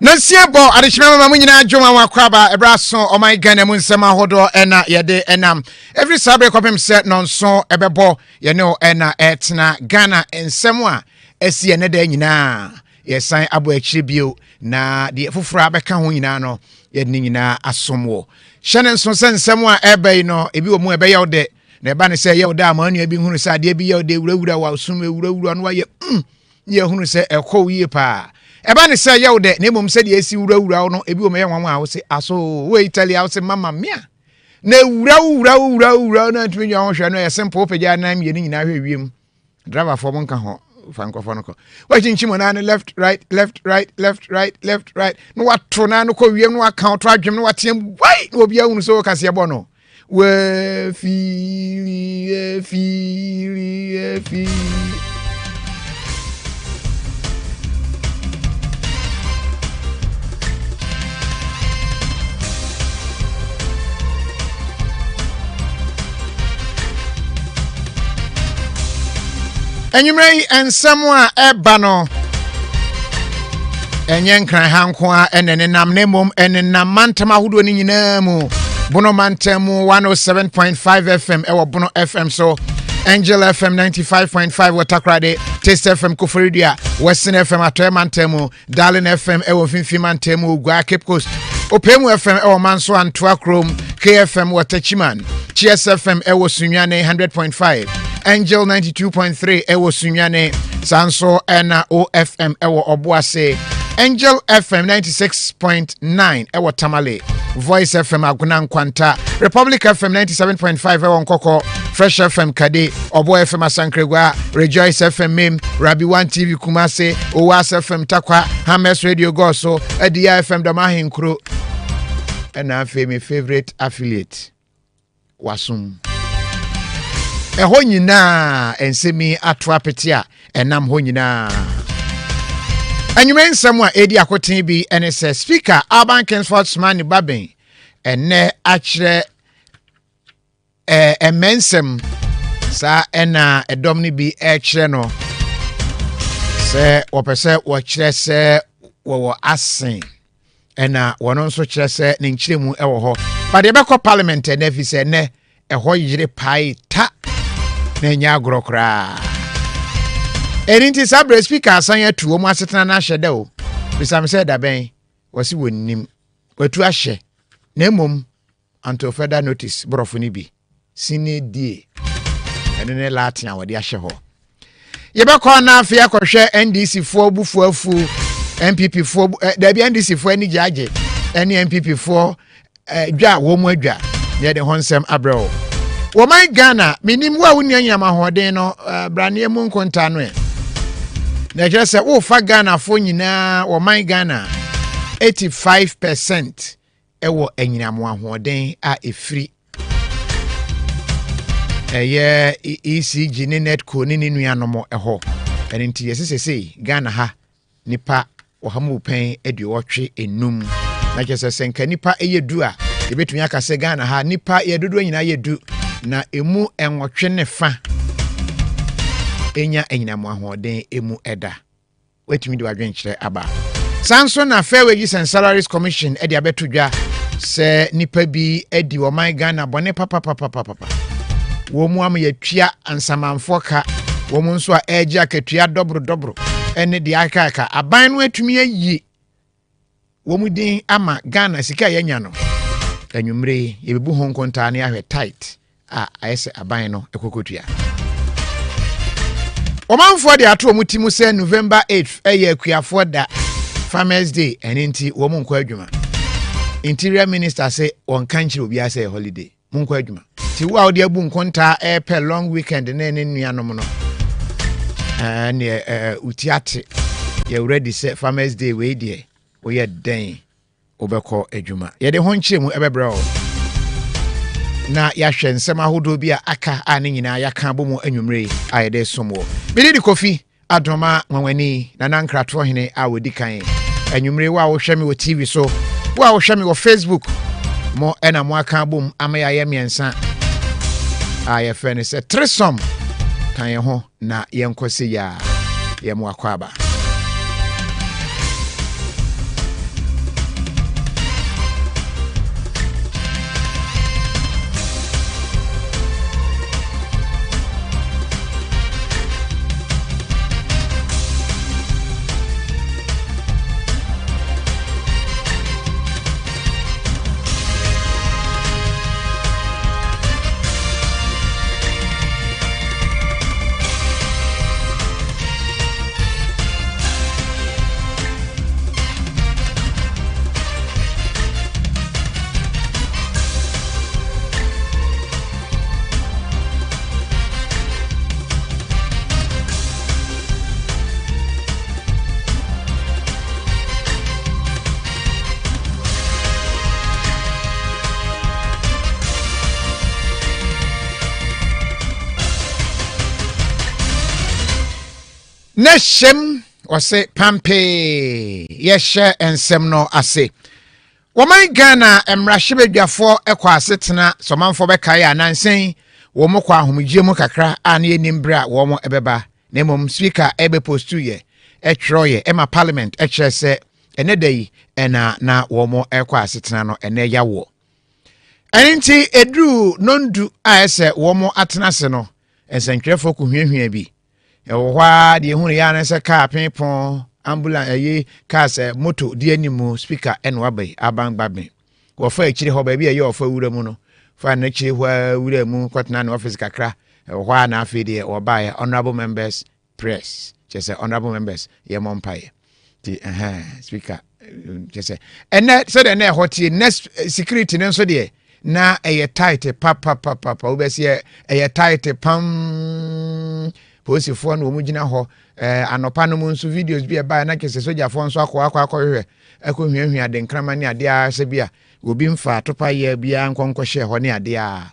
Nansiabo adishima mama nyina dwoma wakwaba ebraso o my Ghana mu nsema hodo ena yede enam every sabre kwapem set nonso ebebo ye ne ena etna Ghana nsemu a esie ne da nyina yesan abo akire bio na de fufura beka ho nyina no ye ne nyina asomwo hyene nso se nsemu a ebei no ebi wo mu ebe ye de na eba ne se ye da ma anu ebi hunu se ade bi ye de wurawura wa sum ewurawura no ye ye hunu se ekọ wie pa eba ne say ye de na mom se de esi wurawura no ebi o me yanwa a wo se aso we Italy a wo se mama mia na wurawura na ntumi nwa ho hwe no ye simple peja na me ni nyina hwe wiem driver for mon ka ho fankofo no ko wa chinchimo na left right no wato na no ko wiem no account adwem no watem wai no obi ahunu so kase ye bo no we fi Enyumrei ensemwa ebano enyen kran hanko a enene nam nemom enenam mantama hudo ni nyina mu bono mantamu 107.5 FM ewo bono FM so Angel FM 95.5 Watakrade Taste FM Koforidia Western FM Atoy mantamu Darling FM ewo finfi mantamu Gwa Cape Coast Opemu FM ewo Manso Antwa Chrome KFM Watachiman Cheers FM ewo Sunyane 100.5 Angel 92.3 ewo Sunyane Sanso ena OFM ewo Obuase Angel FM 96.9 ewo Tamale Voice FM Aguna Nkwanta Republic FM 97.5 ewo Nkoko Fresh FM Kade Obo FM Asankregwa Rejoice FM Mim Rabi 1 TV Kumase Owas FM Takwa Hames Radio Goso Edia FM Damahin Kro and I my favorite affiliate Wasum Eho nyina ensemi atwapetia enam ho nyina Anyumen samwa edi akotin bi NSS speaker Urban Kingsford Man Baben enne akire emensem sa ena edom ni bi akire no se opese wo kire se wo asen ena wono nso kire se ne nkiremu ewo ho but e be ko parliament na fi se ne eho yire pai ta na nya agrokra erinti sabre speaker asan ya tuo mu asetena na hye da o bisam se da ben wasi wonnim watu ahye na mom until further notice brofo ni bi sine die ene ne latin a wode ahye ho ye be ko na afia kohwe NDC fo bufu afu MPP fo da bi NDC fo ani jaje ene MPP fo dwa wo mu adwa ye de honsem abrel wo my Ghana minim wa woni anyama hoden no brane mu nkonta no e na je se wo fa Ghana fo nyina wo my Ghana 85% ewo anyinamo ahoden a efri eye ECG ni netco ni nuanom eho enti yesese Ghana ha nipa wo hamu pen eduotwe enum na je se senka nipa eyedu a ebetumi aka se Ghana ha nipa yedodo nyina yedu na emu enwotwe ne fa enya enyinamo ahoden emu eda wetumi de wadwenkyere aba sanso na Fair Wages and Salaries Commission edi abetudwa se nipa bi edi wo my Ghana bone papa wo mu am yatwa ansamanfo ka wo mu nso a eja akatua dobro ene de aka aban no atumi ayi wo mu din ama Ghana sika yanya no anwumre yebebu ho nkonta ne ahwe tight ayese aban no ekokotua omanfo de ato omutimu se November 8th eye akuafo da Farmers Day enti wo mu nkwa adwuma Interior Minister say on kanchiri obi ase holiday mu nkwa adwuma ti wo awde abu nkonta pe long weekend ne nuanom no ne utiate you ready say Farmers Day we die wo ye den obekọ adwuma ye de ho nkyere mu ebebra o na yahwe nsɛm ahodo bi a aka a ne nyinaa yaka bɔ mu anwumre ayede somo me di Kofi Adoma nwani na nankrato hene a wodi kan anwumre wa wo hwɛ me wo TV so wa wo hwɛ me wo Facebook mo ena mo aka bom amaya ye miensa aye fe ne se trisom kan ye ho na ye nkosi ya ye mo akwaba Neshem wase pampe yeshe ensem no ase woman Ghana emrahwebedwafo ekwa asetena somanfo bekae anansen wo mokwa ahomgye mu kakra ane enimbre a wo mo ebeba na mom speaker ebe postu ye etroye ema parliament ekyerese enedai ena na wo mo ekwa asetena no ene yawo enti edru nondu a ese wo mo atenase no ensentwerefo ko hwehwe bi Ewa di hunu ya na se car pinpon ambulance cars moto di animu speaker enwa bai abangbabe wo fa ekire ho ba bi ye ofa wura mu no fa na kire ho wura mu kwatena na office kakra ewa na afi de wo ba ya honorable members press just honorable members ye mompaye di speaker just ene so de na hoti next security nso de na eye tight papa obesi eye tight pam Posi for no mugina ho anopa no mu nso videos bi e ba na kese soja fo nso akwa hwe hwe ade nkrama ne ade a se bia obi mfa topa ye bia nkonko hye ho ne ade a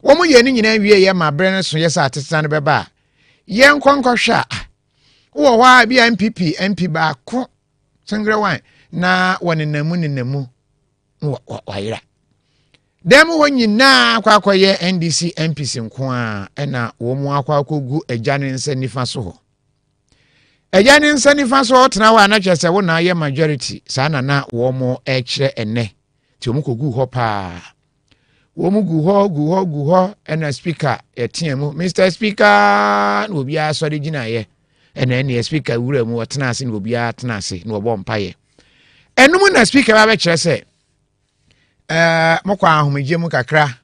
wo mu ye ni nyina wie ye ma bre ne so ye sa ateta ne beba ye nkonko hwe wo wa bia MP ba ko sangre wan na wonenamu wa yira Demu wonyina akwakoye NDC MPC nko a ena wo mu akwakogu ejane nsa nifa so ho. Ejane nsa nifa so ho tena wa na kyese wo na ye majority sana na wo mu ekire ene. Ti wo mu kogu ho pa. Wo mu gu ho ena speaker etiemu Mr Speaker no bia so de gina ye. Ena ene speaker wura mu wotena ase no bia tena ase no bo mpaye. Enum na speaker ba be kyerɛ sɛ mokwa ahomgye mu kakra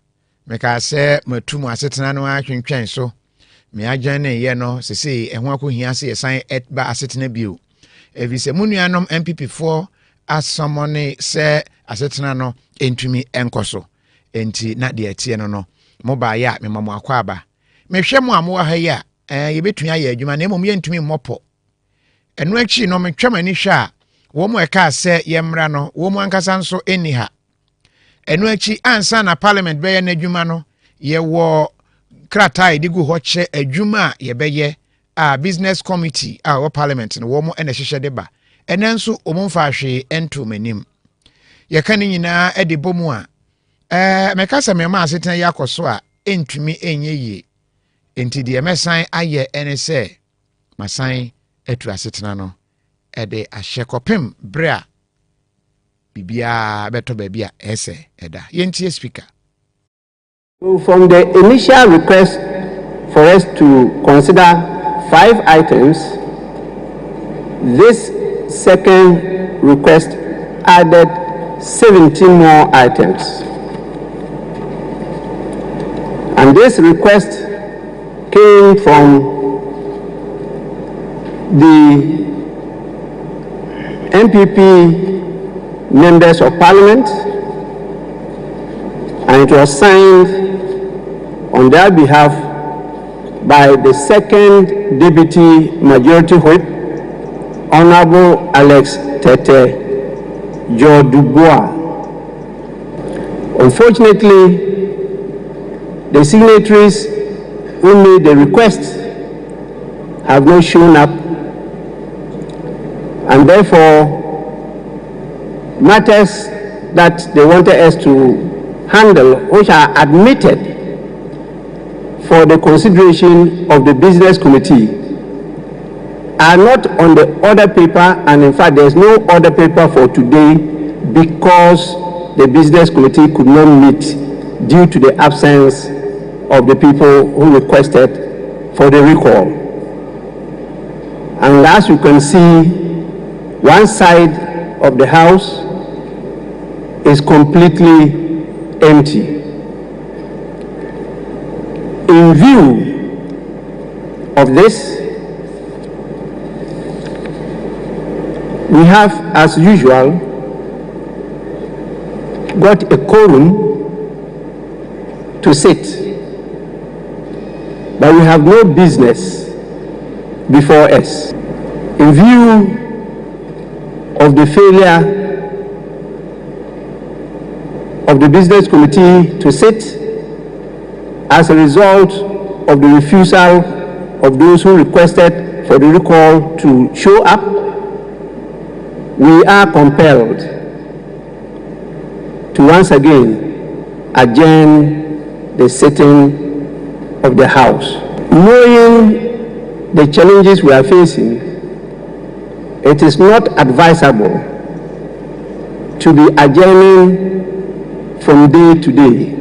meka se matum asetena no atwentwen so me agyan ne ye no sese ehwo akohia se yesan ba asetena bio evise munuanom MPP4 asomone se asetena no entumi enkoso enti na de atie no mo ba ya me mamo akwa aba mehwe mu amo ha ya yebetun aye adwuma na emom ye ntumi mmopo eno achi no metwamani hwe a wo mo eka se yemra no wo mo ankasa nso eniha enu achi ansa na parliament beye na adwuma no ye wo kratai digu ho che adwuma ye beye a business committee a wo parliament no wo mo ene hyehyɛ de ba ene nso omumfa hwe ento manim ye kan nyina ede bomu a meka se me ma asetena yakoso a entumi enye ye enti de mesan aye ene se masan etu asetena no ede ahye kopem bra Bibia beto babia ese eda yentie speaker. So from the initial request for us to consider 5 items, this second request added 17 more items. And this request came from the MPP members of parliament, and it was signed on their behalf by the second deputy majority whip, Honorable Alex Tete Jodubois. Unfortunately, The signatories who made the request have not shown up, and therefore matters that they wanted us to handle, which are admitted for the consideration of the business committee, are not on the order paper, and in fact there's no order paper for today because the business committee could not meet due to the absence of the people who requested for the recall. And as you can see, one side of the house is completely empty. In view of this, we have, as usual, got a quorum to sit, but we have no business before us. In view of the failure of the business committee to sit, as a result of the refusal of those who requested for the recall to show up, we are compelled to once again adjourn the sitting of the House. Knowing the challenges we are facing, it is not advisable to be adjourning from day to day.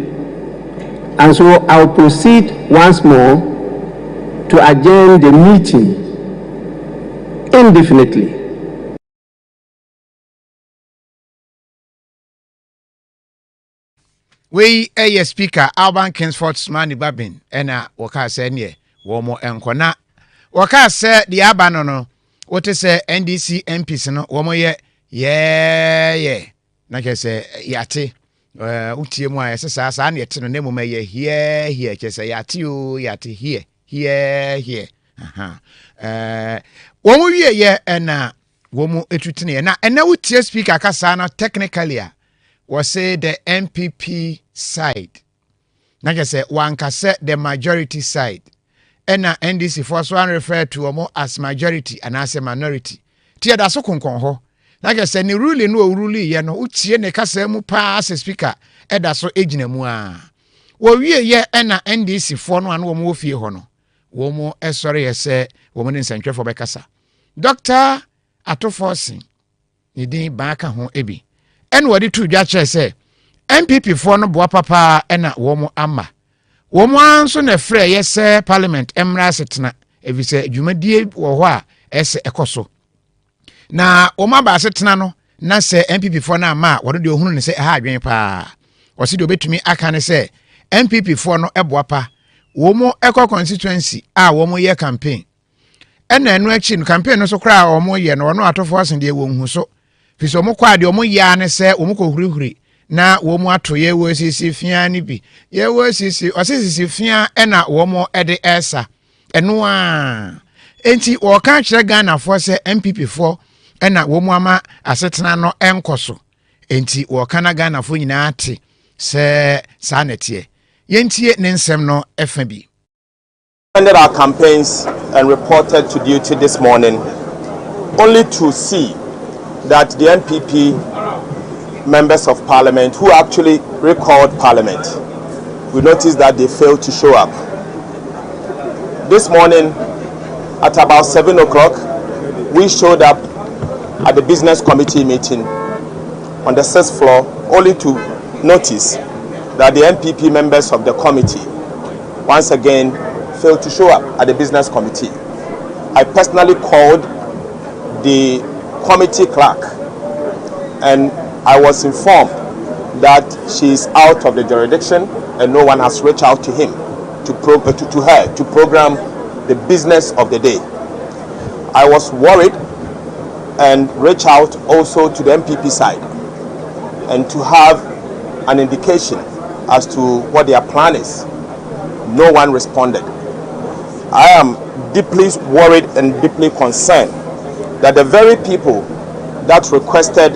And so I'll proceed once more to adjourn the meeting indefinitely. We a speaker Alban Kingsford Smani Babin ena waka se ne wo mo enkona waka se the abano no what say NDC MPs no wo mo ye na ke se yate utie mu a sa na yete no ne mo ye here ke se yate o yate here wo mo wie ye ena wo mo etutine na ena utie speaker kasa na technically a was say the MPP side. Na just say one can say the majority side. And NDC first one refer to more as majority and as a minority. Tia da so konkon ho. Na just say ni rule no rule ye no utie ne kasa mu pass speaker e da so ejina mu a. Wo wie ye na NDC for no an wo mo fie ho no. Wo mo esore ye say wo mo nsantwe for be kasa. Dr. Atoforsin ni din ba ka ho ebi. En wadi tu dwa kire se MPP for no boa papa ena wo mo ama wo mo anso na frɛ ye se parliament emra setena ebi se dwumadie wo ho a ese ekoso na wo ma ba setena no na se MPP for na ama wo de ohunu ne se ha adwen pa o se de obetumi aka ne se MPP for no eboa pa wo mo ekọ constituency a wo mo ye campaign ena enu achi no campaign no so kra wo mo ye no no atofo asen de wo hu so fiso mo kwa de omo ya ne se omo ko hurihuri na wo mo ato ye wo sisi fia ni bi ye wo sisi osisi fia na wo mo ede esa eno a enti wo kan kire Ghana for se MPP for na wo mo ama asetena no enkoso enti wo kan Ghana for nyina ate se sanete yentie ne nsem no efa bi. Ended our campaigns and reported to duty this morning only to see that the NPP members of parliament who actually recalled parliament, we noticed that they failed to show up. This morning at about 7 o'clock, we showed up at the business committee meeting on the 6th floor only to notice that the NPP members of the committee once again failed to show up at the business committee. I personally called the committee clerk and I was informed that she is out of the jurisdiction and no one has reached out to him to her to program the business of the day. I was worried and reached out also to the MPP side and to have an indication as to what their plan is. No one responded. I am deeply worried and deeply concerned that the very people that requested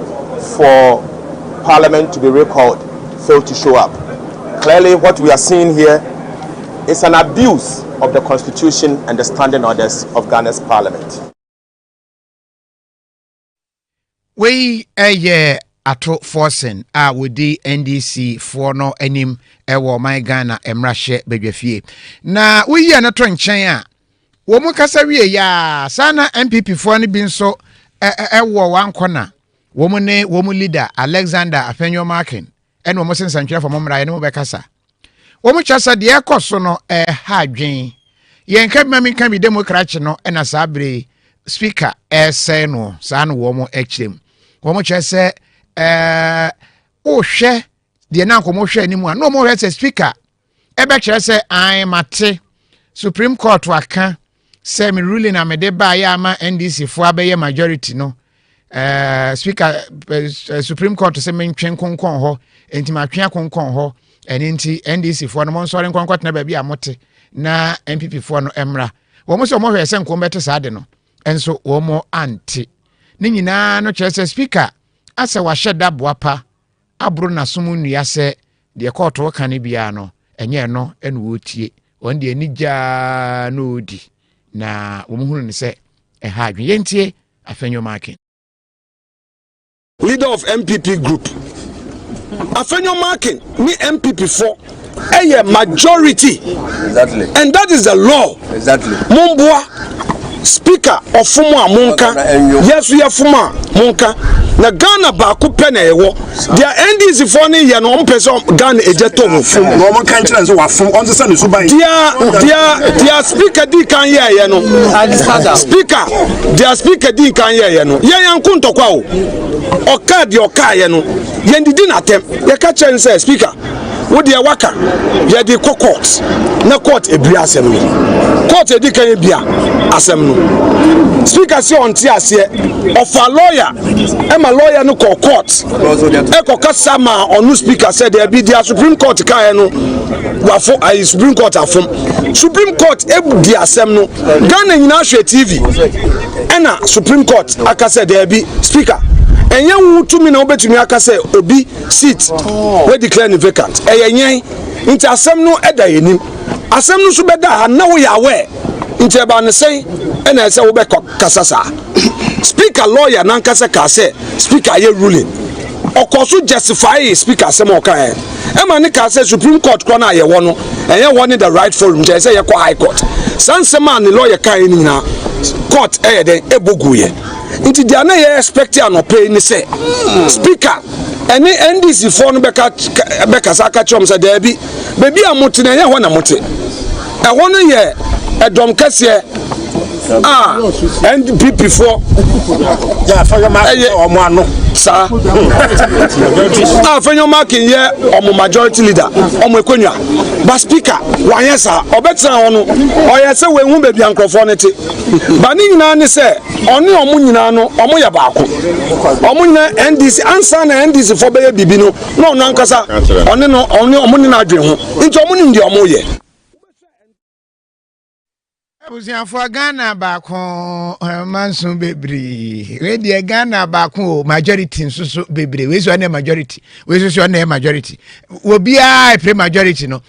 for Parliament to be recalled failed to show up. Clearly what we are seeing here is an abuse of the Constitution and the standing orders of Ghana's Parliament. We ato forcing with the NDC for no enim ewo my Ghana emrahye bedwafie na we ye na to nchen a wo mu kasa wie ya sana MPP for ne bi nso ewo wan kona wo mu ne wo mu leader Alexander Afenyo Markin ene wo mu sensantwe for momra ye ne wo be kasa wo mu chasa de ekoso no ha dwen ye nka mami kan bi democrat no na sabre speaker say no sa no wo mu echrem wo mu chese o hwe de na nkomo hwe ani mu a no mo hwe speaker ebe kire se I mate Supreme Court waka say me ruling amede ba ya ma NDC fo abeye majority no speaker Supreme Court say me ntwen konkon ho enti ma twen konkon ho eni nti NDC fo no mo nsore nkonkon na ba bia mote na MPP fo no emra wo mo so mo hwe se nkom bete saade no enso wo mo anti ni nyina no kire se speaker ase wa sheda boapa abro na somu nua se de court wo kan bia no enye no ene wo tie won de anija no odi na wo mu hunu ne se ha adwe yentie Afenyo Markin, leader of MPP group. Afenyo Markin ni MPP for a majority. Exactly. And that is the law. Exactly. Mumbwa speaker of Fuma Munka. Yes, we are Fuma Munka. Na Ghana ba ku pene ewo dia NDC for ne ye no person Ghana ejeto mo fum no mo kan kire nso wa fum on se ne so ban dia speaker di kan ye no speaker dia speaker di kan ye no ye yanku ntokwa o oka di oka ye no ye ndidi na tem ye ka kire nse speaker wo dia waka ye di court na court ebia asem no court edi kan ebia asem no speaker si on ti ase of a lawyer my lawyer no call court eko kasa ma onu speaker said there be the Supreme Court kan no wafo I Supreme Court afom Supreme Court e di asem no Ghana nyina hwe TV ena Supreme Court aka said there be speaker enye wutumi na obetumi aka say obi seat we declare vacant eyenyen nti asem no eda yenim asem no so beda ha na wo ya we nti eba ne say ena say wo be kasasa speaker lawyer nankasa ka say speaker ye ruling okoso justify speaker say mo kan e ma ne ka say Supreme Court ko na ye wo no enye wo ne the right forum je say ye ko high court sansema ne lawyer kan ni na court e den ebogu ye nti dia na ye expect an pay ni say speaker ene NDC for no beka saka chom say there be baby amote na ye ho na mote e ho no ye edom kase and people for Afenyo Markin omo ano sa Afenyo Markin ye omo majority leader omo ekonwa ba speaker wanye sa obetra ho no oye se we hu baby ankrofo ne te ba ni nyina ne se oni omo nyina no omo ya baako omo nyina NDC ansa na NDC for be bibi no no no ankasa oni no omo ni na adwen ho nti omo ni ndi omo ye Abusiafo Ghana baako manso bebri we de Ghana baako majority nsusu bebri we so na majority we so na majority obi a pre majority no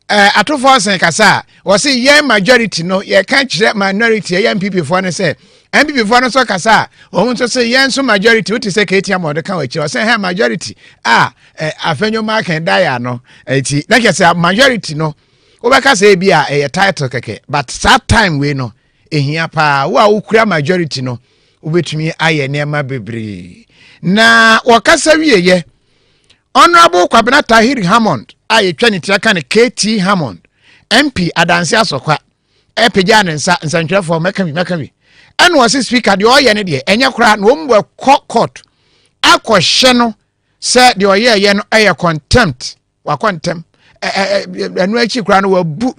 atofo asen kasa wo se ye majority no ye kan kire minority ye MPP fo ne se MPP fo no so kasa o mun so se ye nso majority we se ka etia mo de kan wa kire o se he majority Afenyo Markin dia no eti like say majority no Obaka say bia a title keke but that time we no ehia pa wo a ukura majority no obetumi aye nema bebre na wakasa wieye Honorable Kwabena Tahir Hammond aye twa ne tiaka ne KT Hammond MP adanse asokwa epeja ne nsa nsantwefo mekami ene wo se speaker de oye ne de enye kura na ombo court akohye no se de oye ye no aye contempt wa contempt anu achi kura no wabu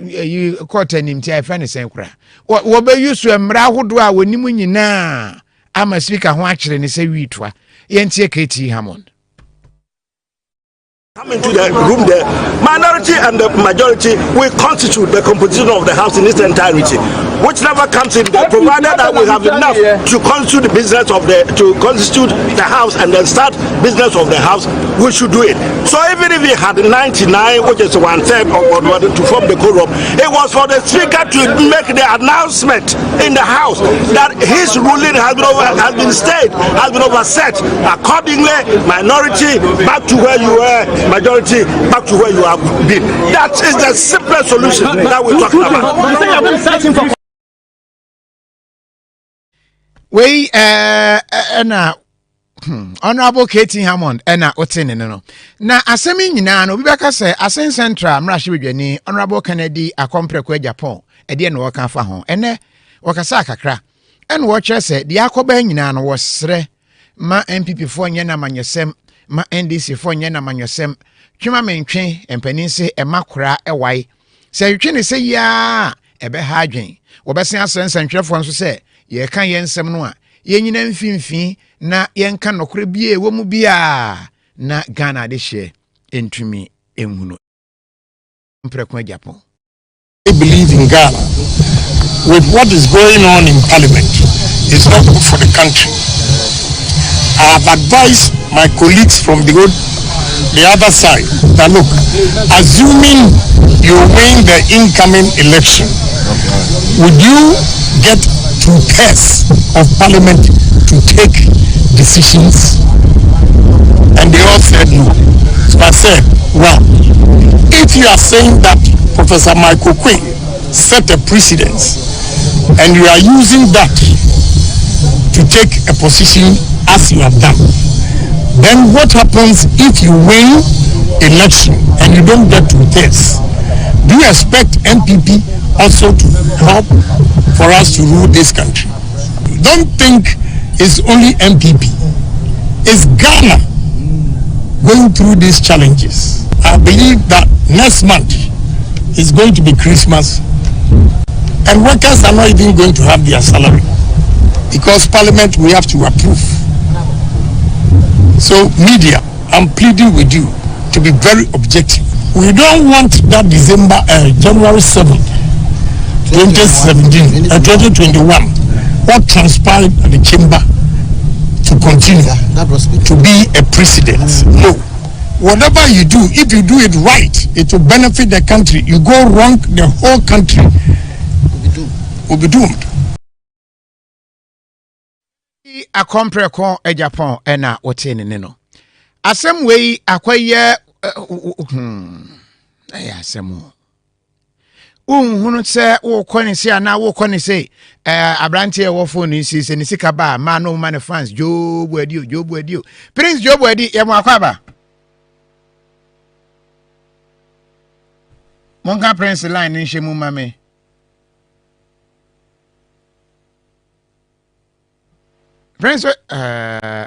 court anim ti afa ne sen kura wo be yusu emra hodo a wonimu nyina ama speaker ho akire ne se witwa ye ntie KT Hammond Come into the room, the minority and the majority will constitute the composition of the House in its entirety. Which never comes in there, provided that we have enough to constitute the business of to constitute the House and then start business of the House, we should do it. So even if we had 99, which is 1/3 to form the quorum, it was for the Speaker to make the announcement in the House that his ruling has been stayed, has been overset. Accordingly, minority back to where you were. Majority back to where you have been. That is the simplest solution that we're talking about. We Honorable Katie Hammond Otene no. Na asemi nyina no bibeka say Asen Central Mrashibedwani Honorable Kennedy Akompreko Japan e de no waka fa ho. Ene wakasa kakra. Ene wo kire say de akoba nyina no wo sere ma MPP fo nye na manyesem ma NDC fo nye na manyesem twema mentwe empaninse emakora ewai se twe ne se ya ebe ha adwen wo besen Asen Central nso se ye kan ye nsem no a ye nyina mfimfi na ye nka nokore bie wo mu bia na Ghana de hye entumi enhuno mpreko Japan. I believe in Ghana with what is going on in Parliament. It's not good for the country. I have advised my colleagues from the other side that look, assuming you win the incoming election, would you get 2/3 of Parliament to take decisions? And they all said no. So I said, well, if you are saying that Professor Michael Quinn set a precedence and you are using that to take a position as you have done, then what happens if you win election and you don't get 2/3? Do you expect MPP also to help for us to rule this country? Don't think it's only MPP. It's Ghana going through these challenges. I believe that next month is going to be Christmas and workers are not even going to have their salary because Parliament we have to approve. So media, I'm pleading with you to be very objective. We don't want that January 7th, 2017, 2021, what transpired at the chamber to continue, to be a precedent. No. Whatever you do, if you do it right, it will benefit the country. You go wrong, the whole country will be doomed. Akompreko Japan ena otene no. Asem wei akwaye asem hunu se wo kwani se ana wo kwani se abrante e wo phone si se ni sika ba ma no man fans Jobu adio Prince Jobu adi e mo akwaba monka Prince line ni nhemu mame Prince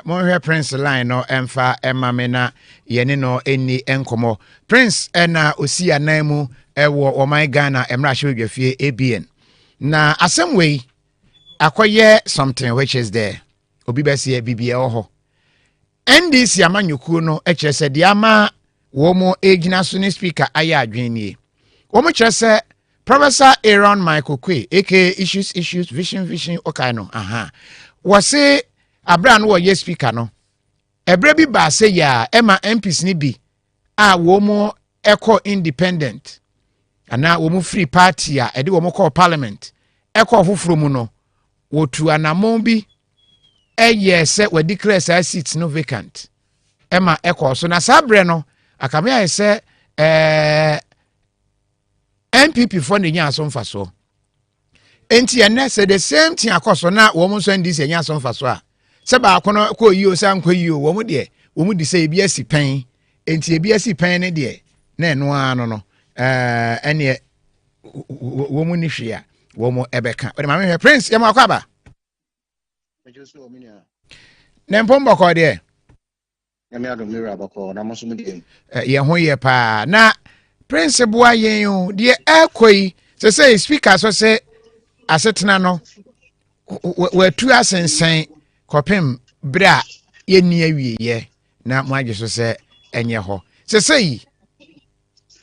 mo Prince line no emfa emame na yene no eni enkomo Prince na osi ananmu ewo oman Ghana emra hwedwafie ABN na asem wei akoye something which is there obi bese bibie ho NDC amanyuku no ekirese de ama wo mo egina so ni speaker aya adwennie wo mo kirese Professor Aaron Michael Quay aka issues vision okay no wase abra no ye speaker no ebre bi ba se ya ema MPs ni bi a wo mo eko independent ana wo mo free party a ede wo mo call parliament eko foforo mu no wotu anamon bi eye se we declare sa seats no vacant ema eko so na sabre no akame ya se MPP for the nya so mfaso enti ene se the same thing akoso na wo mo so NDC nya so mfaso a se ba akono ko yi o san ko yi o wo mo di se ebi asi pen enti ebi asi pen ne de na eno ano no ene wo mo ni hwe a wo mo ebeka o de ma me Prince ye mo akwaba ne mpombo ko de Yami adomira abako na moso mudie ye ho ye pa na Prince boa yen o de ekoi se speaker so se asetena no watu asensen kopem bra ye ni awie ye na mo age so se enye ho say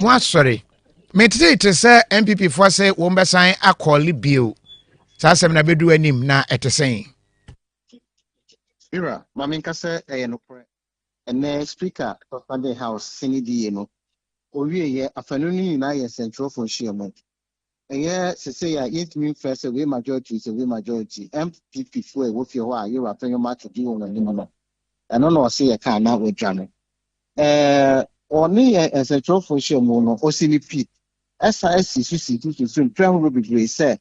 mo sorry me tete say MPP for say wo mbesan akoli bio sa asem na bedu anim na etesen Ira, maminka say no pre. And speaker of the house Senedi no. Owie ye afternoon na ye central for share. And say it mean first away majority is away majority. MPP for with your why you are paying much to do on the and no say a car now with Jano. Only a central for share mono OCP. SIS to soon Crown Ruby Gray said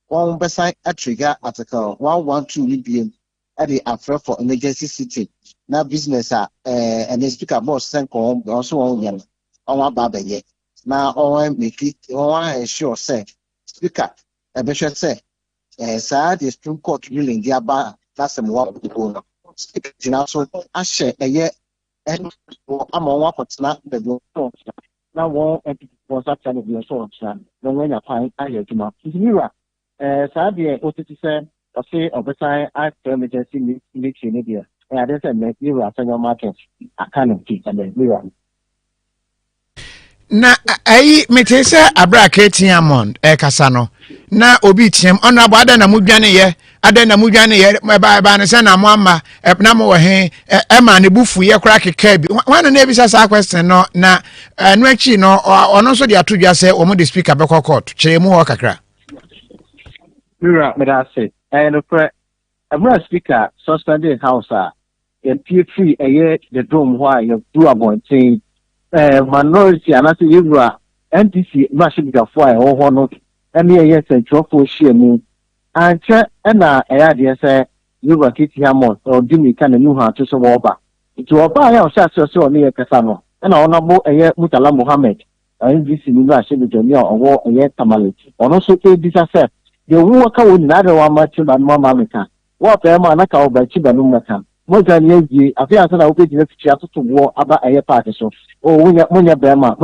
one beside a trigger article 112 million at the affair for emergency city. Now business and the speaker boss sent also on young on baba yet. Now all make it all sure say speaker a bishop say sad the Supreme Court ruling the bar that's some work to go. Speaker so I share a year and I'm on what not the now one was actually the source and when I find I hear to my mirror. Sad the OTT said or say of the time I emergency meeting in India. And I just said mirror from your market I can't keep and then mirror. na ai metese abraka tiamond kasano na obi tiem ona bada na mudwane ye ada na mudwane ye ba ne se na mo ama na mo he e ma ne bufu ye kra keka bi wan na ebisa sa question no na no achi no ono so de atodwa se o mo de speaker be court kire mu ho kakra Mira me da say no pre abra speaker suspended house e free the dome why you do abontin minority and as you are NTC machine before or not any yes and for share me and na idea say you were kitty hamon or do me kind of new how to so over to oba ya sha so near kasano and honorable Mutala Mohammed NTC machine with me or tamale or also say this asset the worker will not one much than mama meka what am I like over chibanumaka more than ye I feel as I open the chat to war about a party so oh when you bema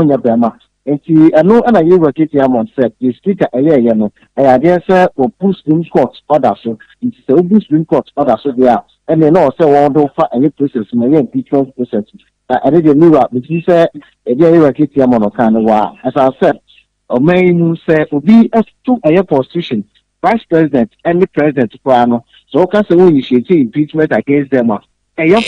and see no and I will get your on set the speaker a year no I dare say or push in court order so it's so boost in court order so they are and then also want to fight any process my impeachment process I did new up but you say a day will get your on kind of wow as I said or main say will be as to a position vice president and the president to so can say when you should see impeachment against them but I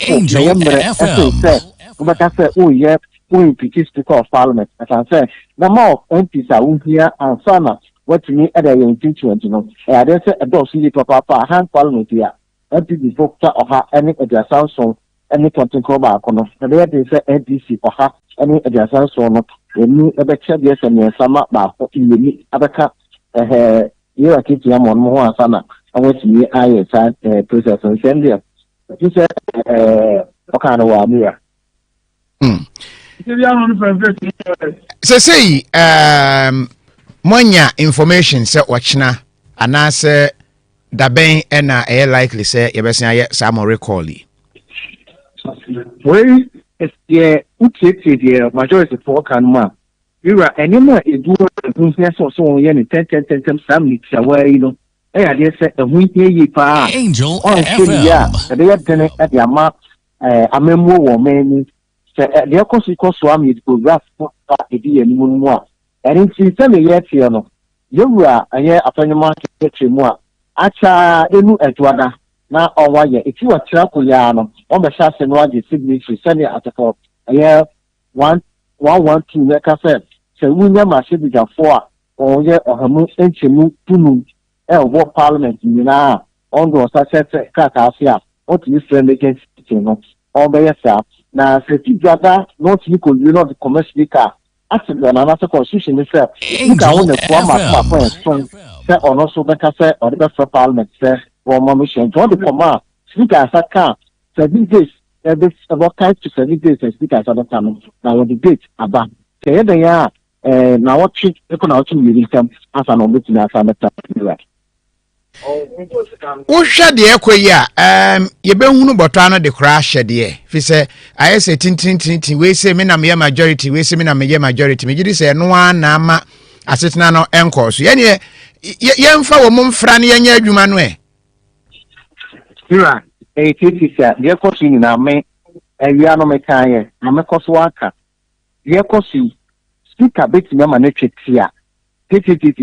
said oh yeah who impeaches Speaker of Parliament as I said the more MPs are here and sana what to me at impeachment you know I then say a dog see papa hand Parliament here MPs vote or her any of their sound song any content cover and they say NDC or her any of their sound song a new ebecha yes and summer bar in the meet abeka you are keeping them on more sana I want to me I process and send there you said what kind of war mirror say monya information say watchna anase daben na likely say yebesan aye some recall well it's the the majority for can ma you are anymore e do so yen 10 some away you know I say the winter pa Angel FM yeah they are going at the amount amemo wo many the consequence so am it go graph for the anyone more and in see me yet here no you are aye afanyama ke mu a acha enu edwada na owaye if you are travel ya no on be sha se no age signature send it article aye 112 we ka say se wunya ma se biga for a oye ohamu enchemu tunu wo Parliament ni na on do success kaka afia o ti friend against no on be yes na safety brother not you could you know the commercial speaker actually na na constitution itself you can own the former point say on also better say or the best Parliament say or my mission to the command speaker can 7 days about 5 to 7 days speaker at the time now the debate about say the ya na what trick economic meeting as an ombudsman as an wo hwɛ de ekoyi a yebehunu bɔtɔ no de kra hwɛ de fi sɛ ayɛ sɛ tintintintin we say me na me majority we say me na me majority me gidi sɛ no na ama asetena no enko so yɛne yɛmfa wo mom fra ne yɛnya adwuma no Mira titisa de ko so nyina me awia no me kan ye na me kɔ so aka ye kosi speaker bit me ma netwetia titi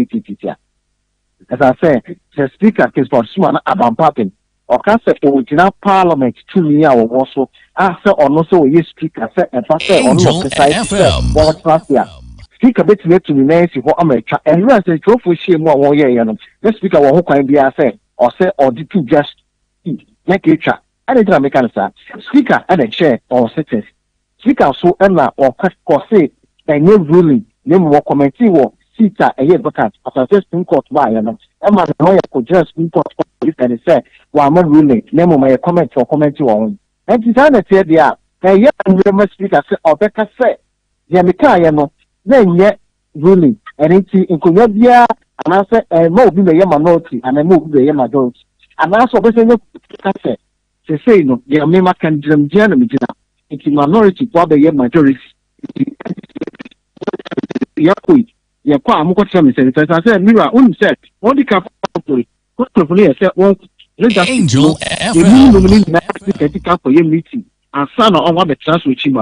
as I say the speaker is for someone about popping or can say original parliament to me our also after or no so ye speaker say and say on no precise what last year speaker bit me to me nice for America and you say go for shame more year no the speaker will can be say or the two just make it chat and it make answer speaker and a chair or sentence speaker so or say and no ruling name more committee or Sita a year vacant as a Supreme Court by and Emma lawyer could just Supreme Court and say, well, I'm not ruling, name my comment or comment on. And designer said, yeah, a young women speaker or better say, Yamika, then yet ruling, and it's in Colombia, and I said, and more be the minority, and I move the majority. And also, they say, no, Yamima can dream Germany, it's minority, for the majority. Yeah, I'm going to say, I said, Mira, only said, what the cap hopefully, said, well, Angel FM for your meeting, and son of one the chance with him.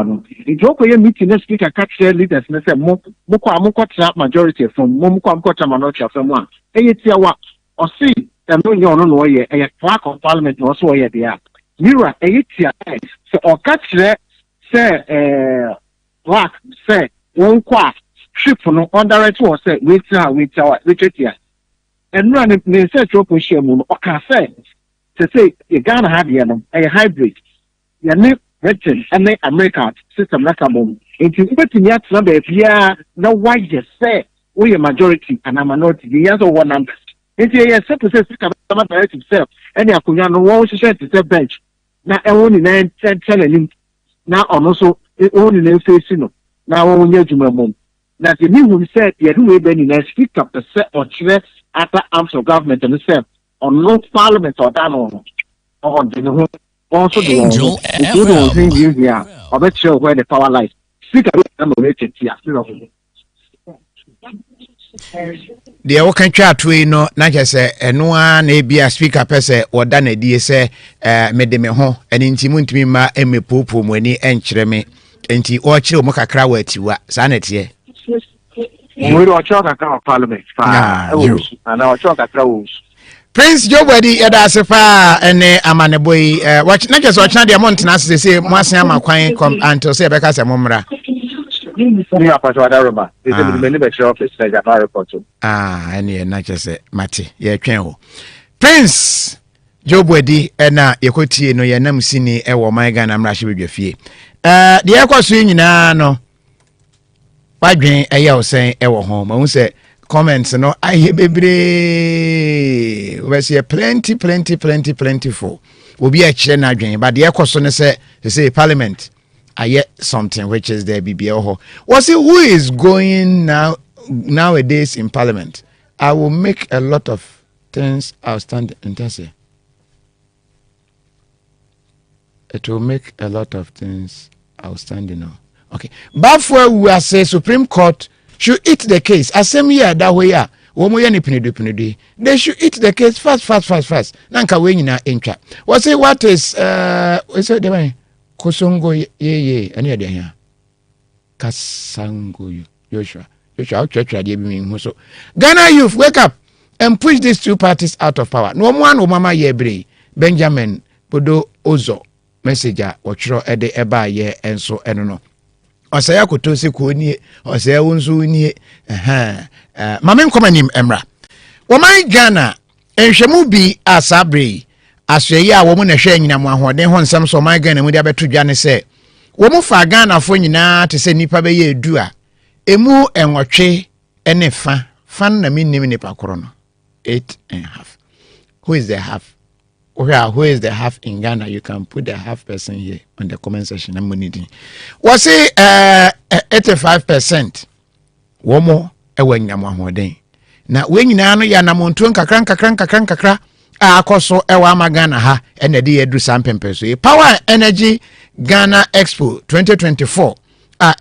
In Joko, your meeting next week, I catch their leaders, and I said, Moko majority from Momoko minority from one. Hey, it's your or see, and no, you're no lawyer, a clerk of parliament, also where they are. Mira, a so or catch there, say, black, say, one quack. Ship no underwrite was said wait here and run in search of shame or can say to say you gonna have a hybrid your name written and make America system like a mom into betting yet number yeah no why just say we a majority and a minority the answer one number into a set to say direct himself and you could no one to say bench now only 9 10 telling now also only name facing now only to my mom. That the new said, yeah, who will be in a speak up the set or chess after arms of government and itself on no parliament or down on the also Angel the I bet you where the power lies. Speak up the okan twa to no na je se eno a na bia speaker pese oda na die se mede me ho eni ntimu ntimi ma emepopo mu ani enkyere me enti o kire mo kakra wa atiwa sa na tie we do talk about parliament and our talk about Prince Jobedi yada sefa ene amaneboy watch na kese watch na dia montena se mo asen amakwan come until say beka se momra ni apato adaroma they say me be share office say ja report ene na kese mate ye twen ho Prince Jobedi na yekotie no ye nam sini e wo man Ghana mra hye bedwafie de ekoso nyina no wadwen eye osen e wo ho ma hu se comments no I hear bebre we see plenty for obi a kire na adwen but the ekoso ne say parliament aye something which is there bibia ho was it who is going nowadays in parliament. I will make a lot of things outstanding in Tennessee. It will make a lot of things outstanding now. Okay. But for we are say Supreme Court should eat the case. Asem here that way ya. Womo ya ni pinidi. They should eat the case fast. Nanka we nyina entwa. Was say what is say the way Kosongo ye ani ade here. Kasango Joshua church dey be me so. Ghana youth wake up and push these two parties out of power. No one o mama ye bre Benjamin Bodo Ozo messenger ochro ede eba ye enso eno no. Osaya kotosi ko nie osaya wonso nie mame nkomanim emra woman Ghana enhwemu bi asabre aseye a wo mu na hwe nyinam ahoden ho nsem so man Ghana mu dia beto dwane se wo mu fa Ghana fo nyina te se nipa be ye edu a emu enwotwe ene fan na minim nipa koro no 8.5. Who is the half? Who is the half in Ghana? You can put the half person here on the comment section. I'm money. Was it 85%? One more when you are day. Now, when you know you are namontun kakran akoso ewa magana ha and the do something person. Power Energy Ghana Expo 2024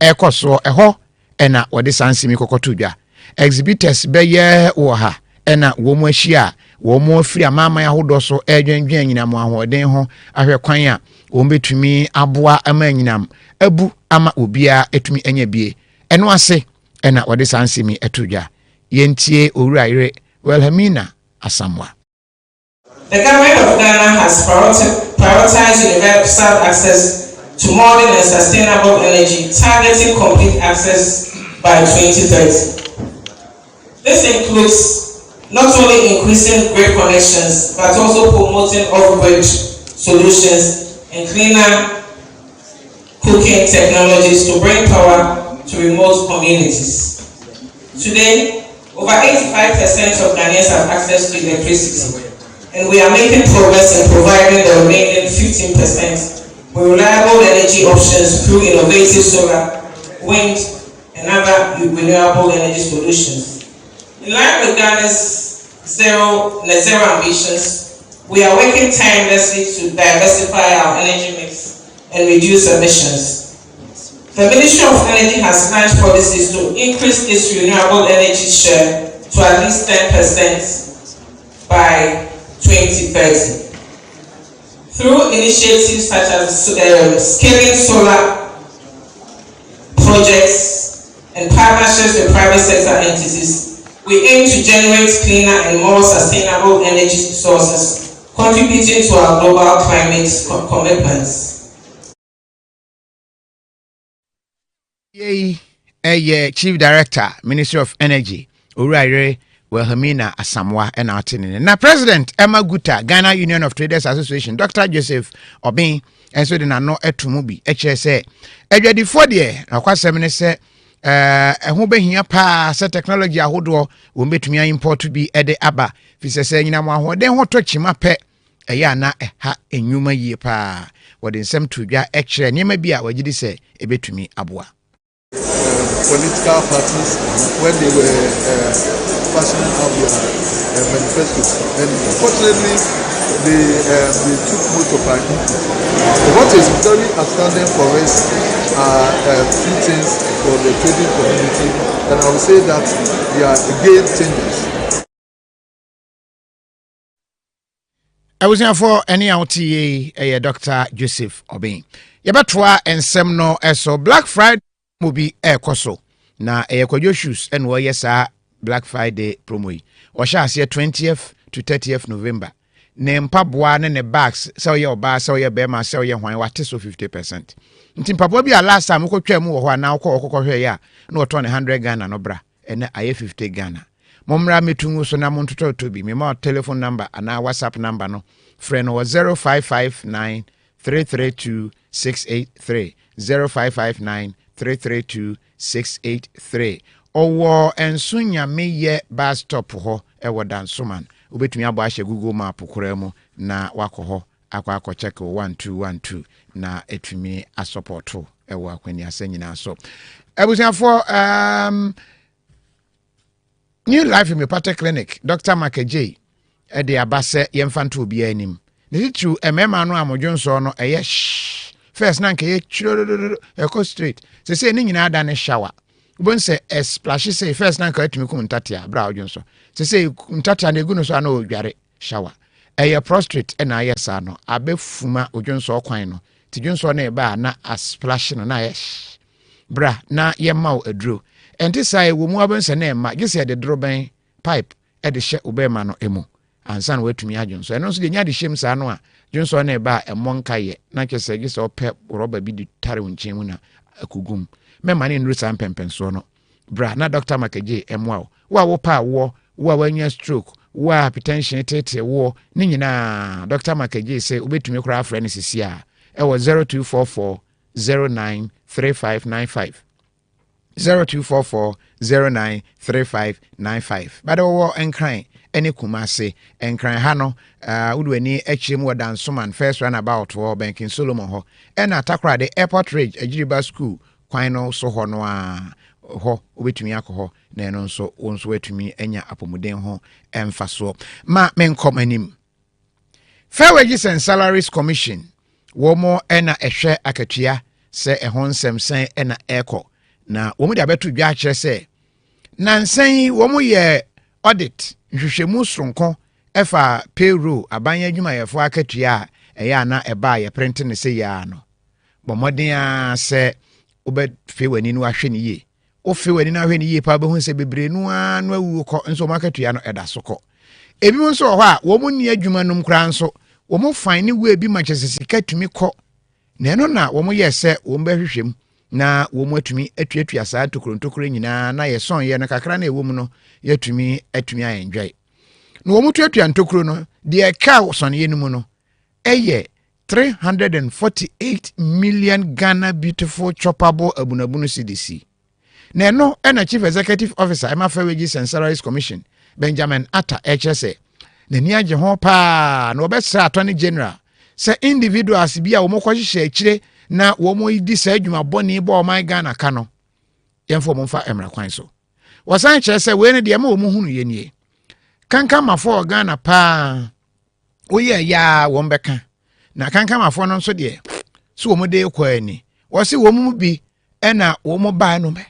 ekoso eho ena wode sansimi kokotuja. Exhibitors be ye wo ha ena wo mo ahia wo mo afiri amama ya hodo so edwenwen nyinam ahoden ho ahwe kwan a wo betumi aboa ama nyinam abu ama obia etumi enye bie eno ase ena wode sansemi etodwa yentie owuraire Wilhelmina Asamoah. The government of Ghana has prioritized universal access to modern and sustainable energy, targeting complete access by 2030. This includes not only increasing grid connections, but also promoting off-grid solutions and cleaner cooking technologies to bring power to remote communities. Today, over 85% of Ghanaians have access to electricity, and we are making progress in providing the remaining 15% with reliable energy options through innovative solar, wind, and other renewable energy solutions. In line with Ghana's net zero ambitions, we are working tirelessly to diversify our energy mix and reduce emissions. The Ministry of Energy has launched policies to increase its renewable energy share to at least 10% by 2030. Through initiatives such as scaling solar projects and partnerships with private sector entities, we aim to generate cleaner and more sustainable energy sources, contributing to our global climate commitments. Chief Director, Ministry of Energy, Uraire Wilhelmina Asamoah and Artinin. Now, President Emma Guta, Ghana Union of Traders Association, Dr. Joseph Obin, and so then I know Etumubi, HSA. Ejadi for the year, I quite 7 say, who be here pa, set technology a hodo, will make me import to be Ede Abba. If you say, you know, then what touch him up, a yana ha a numa ye pa, what in some to ya extra, near maybe I would say, a bit to me, Abua. Political parties when they were fashioning out their manifestos, and unfortunately they took most of our input. What is very outstanding for us are two things for the trading community, and I would say that they are game changers. I was here for any LTA, Dr. Joseph Obin. Yabatwa and Semno so Black Friday will be koso na kwajo shoes and wo yesa Black Friday promo yi wo sha ase 20th to 30th November ne mpaboa ne bags so ye oba so ye bema so ye hwan wate so 50%. Nti mpaboa bi a last time ko twa mu wo ho na ko hwe ya na wo to ne 100 Ghana no bra ene aye 50 Ghana momra metungu so na montoto to bi me ma telephone number ana WhatsApp number no friend no 0559 332 683 0559 332 683 owo ensunya meye bus stop ho ewo dansoman obetumi abo ahye Google map kora mu na wako ho akwa check 1212 na etumi asupporto ewo akwani asanyina so ebusiafo New Life Homeopathic Clinic Dr. Makaje de abase yemfanto obi anim ne true emema no amodwonso no eye first na nke ye chiro eco straight say ni nyina ada ne shower ubon say splash say first na nke atumi kum ntatia bra odwonso say ntatia na egu no so ana odware shower eye prostrate na aye sa no abefuma odwonso okwan no tidwonso na eba na a splash no na ye bra na ye maw adro enti sai wo mu abonse na ema gese de droben pipe e de hye obema no emu ansa na watumi adwonso eno so de nya de hyem sa no a dwonso na eba emonka ye na kese gese opɛ rubber bi di tare wonchen mu na akugum mema ne nru san pempenso no bra na Dr. Makaje emwa wo pa wo wanya stroke wo hypertension tete wo ni nyina Dr. Makaje say obetumi kora afra ne sisi a e wo 0244 093595 0244 093595 bada wo enkran ene kumase enkran ha no udwani echim wadan soman first run about wo banking Solomon ho ena atakra the airport ridge Ajiriba school kwan no so ho no a ho obetumi akọ na eno nso wonso wetumi enya apomuden ho emfaso ma menkom anim Fair Wages and Salaries Commission wo mo ena ehwe akatua se ehon semsen ena eko na wo mu de abeto dwa akere se nansan wo mu ye audit nhwehwemu sonko efa payroll abanya adwuma yefo akatua eya na eba ye print ne se ya no bomodin a se obe fe wani no ahwe ne ye o fe wani na ahwe ne ye pa be hu se bebre no a no awu ko nso market ya no eda so ko ebi mo nso ho a wo mo ni adwuma num kra nso wo mo fan ne we bi ma kyesesika tumi ko na eno na wo mo ye se wo mo behwehwem na wo mo atumi atuatua saa tokuro nyina na ye son ye no kakra na ewo mu no ye atumi ayenjoy na wo mo tuatua ntokuro no de ka son ye no no eye 348 million Ghana beautiful choppable abunabunu CDC. Neno ena Chief Executive Officer Emafa Wages and Salaries Commission Benjamin Atta HSA. Neni aje ho pa na obesra Attorney General se individuals bia wo mokɔhyehyɛ akyire na wo mo di sa adwuma bɔne bɔ o my Ghana ka no. Yemfo mo mfa emra kwan so. Wasan kyerɛ sɛ we ne de ma wo mo hunu ye nie. Kanka mafo Ghana pa. Oye ya wo mbeka. Na kankan afọ no nso de so wo mo de kwa ani wo se wo mu bi ena wo mo ba no be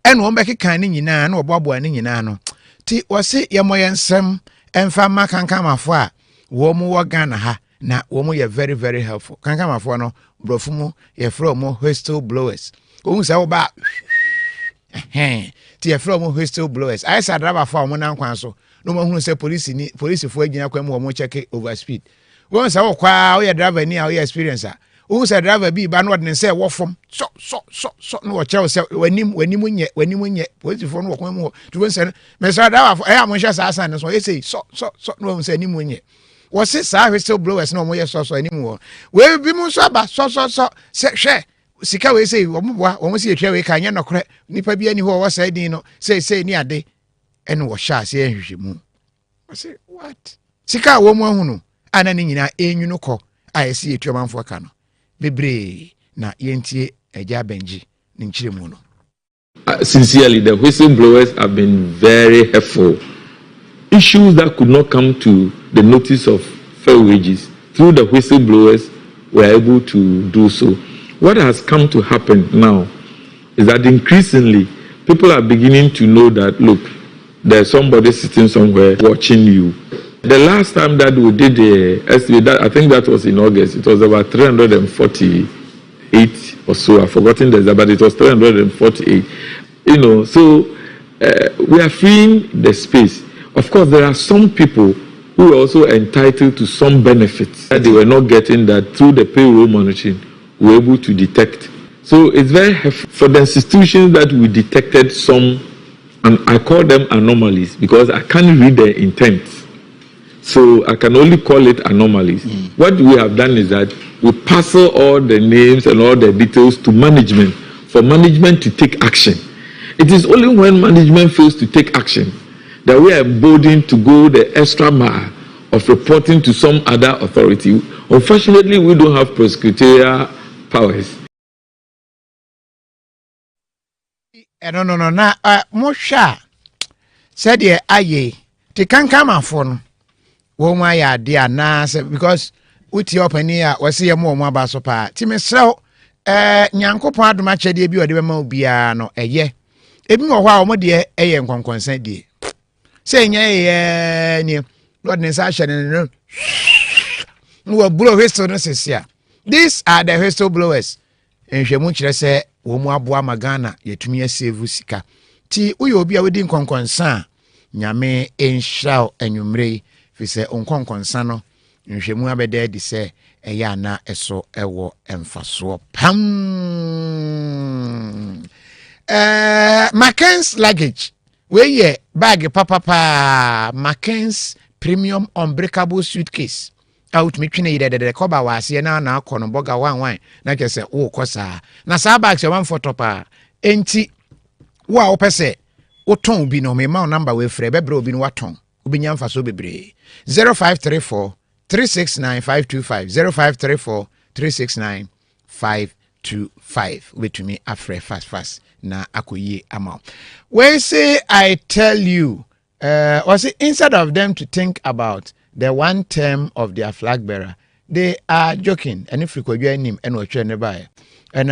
ena wo mbeki kan ni nyina na oboabo ni nyina no ti wo se ye mo yensem emfa ma kankan afọ a wo mo wo Ghana ha na wo mo ye very very helpful kankan afọ no brofu mu ye fro mo whistle blowers wo se wo ba ti ye fro mo whistle blowers ai sa driver afọ wo na nkwan so no mo hunu se police fo agina kwam wo mo check over speed won say wo kwa wo ye driver ni a wo experience a wo say driver bi ba no de say wo fom so no wo chew say wanim nye police fo no wo kwam ho to won say me say driver e am hwe sa asan so e say so no wo say anim nye wo say sa whistle blowers no mo ye so anim wo we bi mu so aba so say hwe sika we say wo mo boa wo mo say etwa we ka nya nokre nipa bi ani ho wo say din no say ni ade ene wo sha se ehwehwemu I say what sika wo mu ahunu ana ni nyina enwunu kɔ a ese etuamanfo ka no bebre na yentie agya benji ni nkyiremu no. Sincerely, the whistleblowers have been very helpful. Issues that could not come to the notice of fair wages, through the whistleblowers were able to do so. What has come to happen now is that increasingly people are beginning to know that, look, there's somebody sitting somewhere watching you. The last time that we did the estimate, I think that was in August, it was about 348 or so. I've forgotten the exact, but it was 348. You know, so we are freeing the space. Of course, there are some people who are also entitled to some benefits that they were not getting, that through the payroll monitoring we were able to detect. So it's very helpful for the institutions that we detected some, and I call them anomalies because I can't read the intent. So I can only call it anomalies. What we have done is that we parcel all the names and all the details to management for management to take action. It is only when management fails to take action that we are emboldened to go the extra mile of reporting to some other authority. Unfortunately, we don't have prosecutorial powers. No, na Mosha said, yeah, aye, te can come out for no my idea, na because with your opinion, was see a more basopa. Timesel, Nyanko Pad match a debut or the Mobiano, a ye. Even while my dear, a young consent, dear. Saying, yeah, near Lord Nesasha and no blow whistleness here. These are the whistleblowers. And she much say, Womwa boa magana, yetumi save sika. Ti uyo obi a wedi nkonkonsa, nyame enhraw anwumre fi se onkonkonsa no, nhwemu abede di se eya na eso ewo emfaso pam. Macken's luggage. We ye bag papa Macken's premium unbreakable suitcase. Out me twene ide de koba wase na akono boga wan na kese wo kosa na sa bags e wan fotopa enti wo a wo pese wo ton bi no me ma number we frɛ bebre obi no waton obi nya mfa so bebre 0534 369525 0534 369525 wetumi afrɛ fast na akoyi ama we say I tell you was it instead of them to think about the one term of their flag bearer, they are joking. And if you could join him and watch nearby, and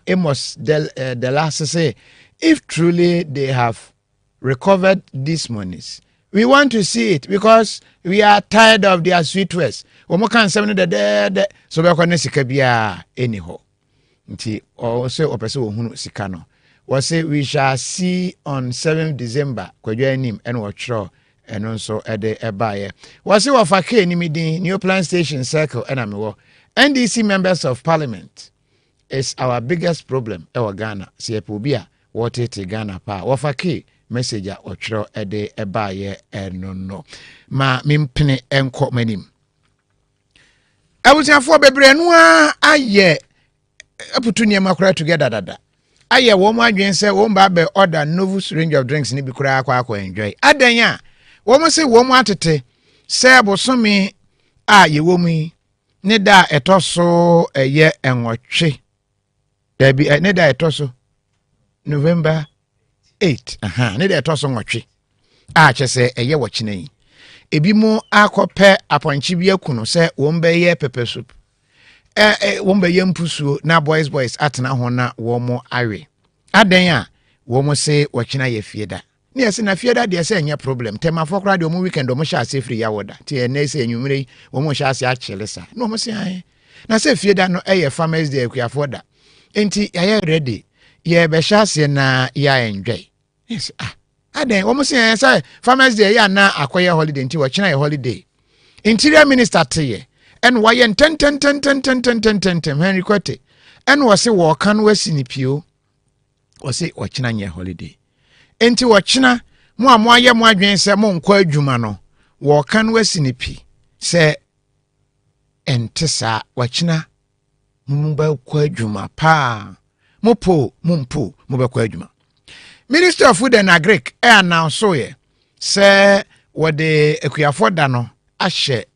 Amos the last say, if truly they have recovered these monies, we want to see it because we are tired of their sweet ways. We can say that so we are going to anyhow. nti o se opese wo hunu sika no we say we shall see on 7th December kwadwa anim ene wo kyerɛ eno nso ede ebaye we say wo fa ka ni midin new plan station circle ena me wo NDC members of parliament is our biggest problem ewa Ghana se obi a wo tete Ghana pa wo fa ka message a ochro ede ebaye eno no ma mimpene enko manim abusiafo bebre no aye aputu niam akora together dada aye wo mo adwen se wo mba be order novus range of drinks ni bi kura akwa enjoy adan a wo mo se wo mo atete se bosome a ye wo mu ne da etoso eye enwotwe da bi ne da etoso November 8 ne da etoso nwotwe a chese eye wo kyenai ebi mo akope aponchi bi akuno se wo mba ye pepper soup wo mba ye mpusuo na boys atena ho na wo mo awe adan a wo mo se wo kyena ye fieda ne yesi na fieda de se enya problem tema fokra de wo mo weekend wo mo sha se free ya woda te na se enwumre wo mo sha se achelesa no mo se ai na se fieda no eye farmers day akuafo da enti ya ready ye be sha se na ya enjoy yes adan wo mo se say farmers day ya na akoye holiday enti wo kyena ye holiday interior minister teye en wayen ten Henry Kwete en wose wo kan wasini pio wose wo kyena nye holiday enti wo kyena mo amoaye mo adwen se mo nkwa adwuma no wo kan wasini pi se entesa wo kyena mumba kwa adwuma pa mumpo mumba kwa adwuma. Minister of Food and Agric announce ye se wo de akuafo da no ahye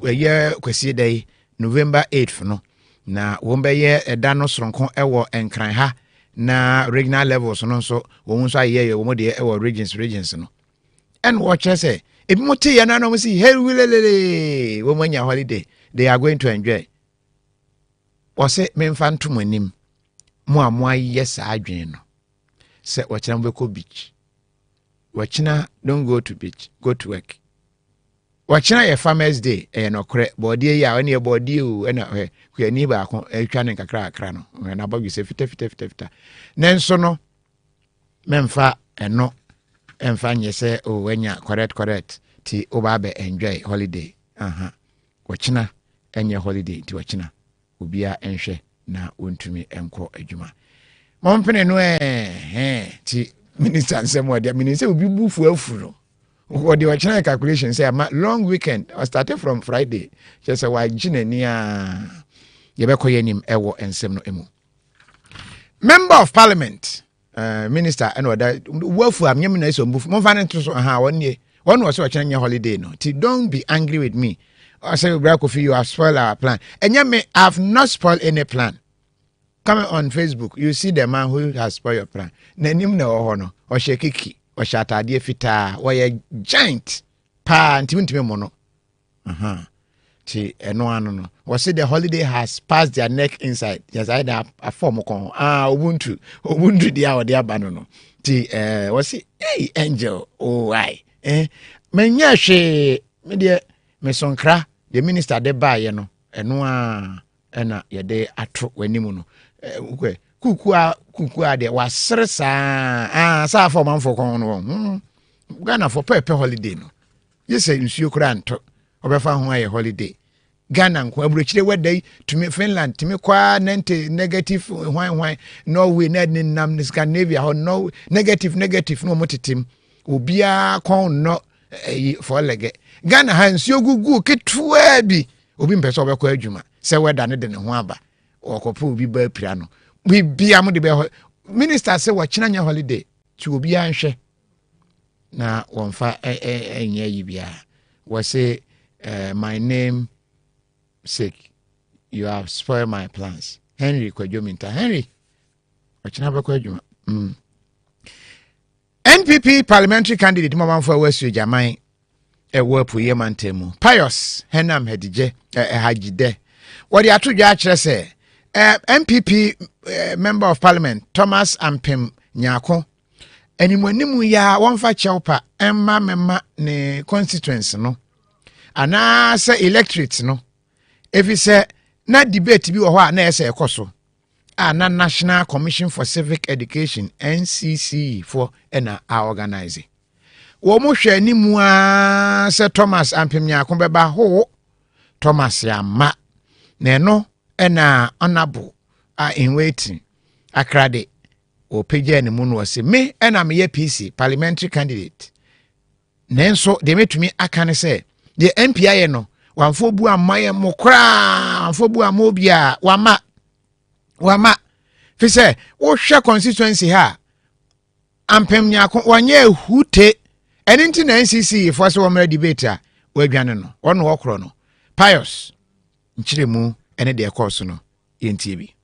ye kwesi day November 8th no na wo mba ye eda no soronko ewo enkran ha na regional levels no so wo nso aye ye wo de ewo regions no and watch say ebi mo te ye na no mo si hey wilelele wo manya holiday they are going to enjoy o se memfa ntom anim mo amoa yes adwen no se wachina mbeko beach wachina don't go to beach go to work wachina ye farmers day no kre body ya oni body o na ku ani ba ko atwa ne kakra no na bagu se fita nenso no memfa eno emfa nyese o wanya correct ti oba be enjoy holiday wachina enye holiday ti wachina obia enhwe na wontumi enko adwuma mompene no ti minister nsemo dia minister obi bufu afuro what the original calculation say long weekend I started from Friday just say why ginenia ye be koye nim ewo ensem no emu member of parliament minister and other wafu amnyem na so mbufu momfa ne nto so one was watching your holiday no don't be angry with me I say Kofi you have spoiled our plan and I have not spoiled any plan. Come on Facebook you see the man who has spoiled your plan na nim na ho no o shekiki o shatade fita we giant pa ntimi mo no ti eno anu no we say the holiday has passed their neck inside yes I da form kon ubuntu dia o dia bano no ti we say hey angel oh why menya hwe me de me sonkra the minister de ba ye no eno ena ye de atro wanimu no kukua de wasere saa saa for manfo kon no Ghana for pepe holiday no yes nsuo kura nto obefa ho aye holiday Ghana nko aburochire wedai tumi Finland tumi kwa negative hwan Norway na nam Scandinavia ho no negative no motetim obia kon no for lege Ghana ha nsuo gugu ketua bi obi mpese obekọ adwuma se weda ne de ne ho aba okopo obi ba pira no we bia mo de be minister say wa kyena nya holiday ti obi anhwe na wonfa enye yibia we say my name sake you have spoiled my plans Henry Kwajominta Henry wa kyena ba kwadwuma NPP parliamentary candidate mo manfo awasu jaman ewapu yemantemu Pius Henam Hedije Hajide what ya to dwa kire say MPP member of parliament Thomas Ampem Nyako animanimu ya wonfa chewpa emma memma ne constituency no ana say electorate no efi say na debate bi wo ho a na ese ekoso na National Commission for Civic Education NCC for ena organize wo mo hwe ni mu a se Thomas Ampemnya ko beba ho Thomas Yama na no ena honorable in waiting akrade o page ni mu no se me ena me ye PC parliamentary candidate nenso de metumi aka ne se de MPI no wamfo bu amaye mokra wamfo bu amobia wama fi se wo hwe constituency ha Ampemnya ko wanye hute eni nti na NCC for so wamra debate a wadwane no ono okro no Pius nchiremu ene de course no yentie bi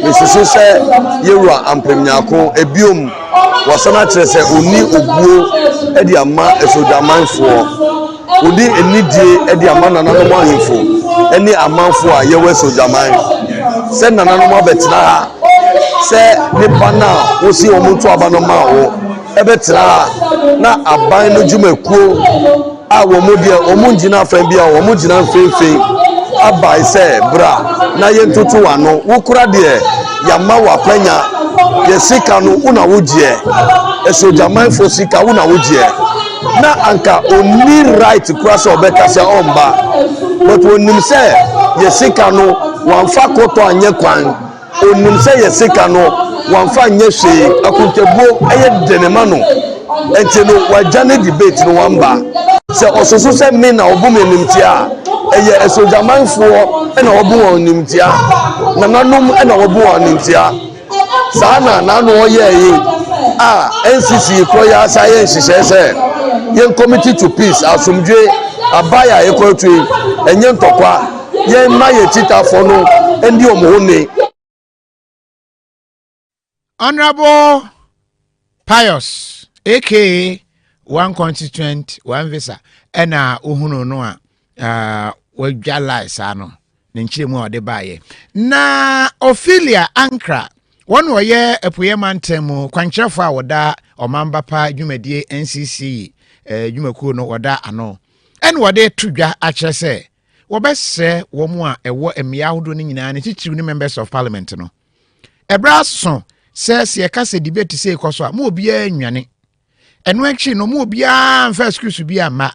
Mrs. Sise Yewura Ampemnya ko ebiom wasana kyerɛ sɛ oni obuo edi ama esodamanfo odi enidie edi ama nananom ahemfo eni amanfo a yewe sojaman sɛ nananom abɛtena ha sɛ nipa na wosi omuntu abano ma wo ɛbɛtena ha na aban no dwumakuo a wɔmodie ɔmungyina afɛn bi a wɔmugina mfemfem abai sɛ bra na yentutu wano wokura de yama wapanya yesika no una wogye esojamanfo sika una wogye na anka oni right kura sɛ obeka sɛ omba but onim sɛ yesika no wamfa koto anye kwan onim sɛ yesika no wamfa nye hwe akontebo eye denema no enti no wajane debate no wamba sɛ ososo sɛ me na obume nimtia eye esojamanfo na obu won nimtia na nanom na obu won nimtia sana na no oye yi NCC ko ya science hyehyɛ yen committee to peace asomdwe abaya ekotu enye ntokwa yen ma ye titafo no endi omuhune. Honorable Pius aka one constituent one visa ena ohunu no a wajala sano nenchiremu ode baye na Ophelia Ankra one oye epuye mantemu kwankyerefo a woda omamba pa dwumadie NCC dwumakuo no woda ano en wode tudwa akere se wobesre wo mu a ewo emia hodo ni nyina ne titiri ni members of parliament no ebraso se ye kase debate se ikoso a mo obia anwane eno akyi no mo obia mfa excuse bia ma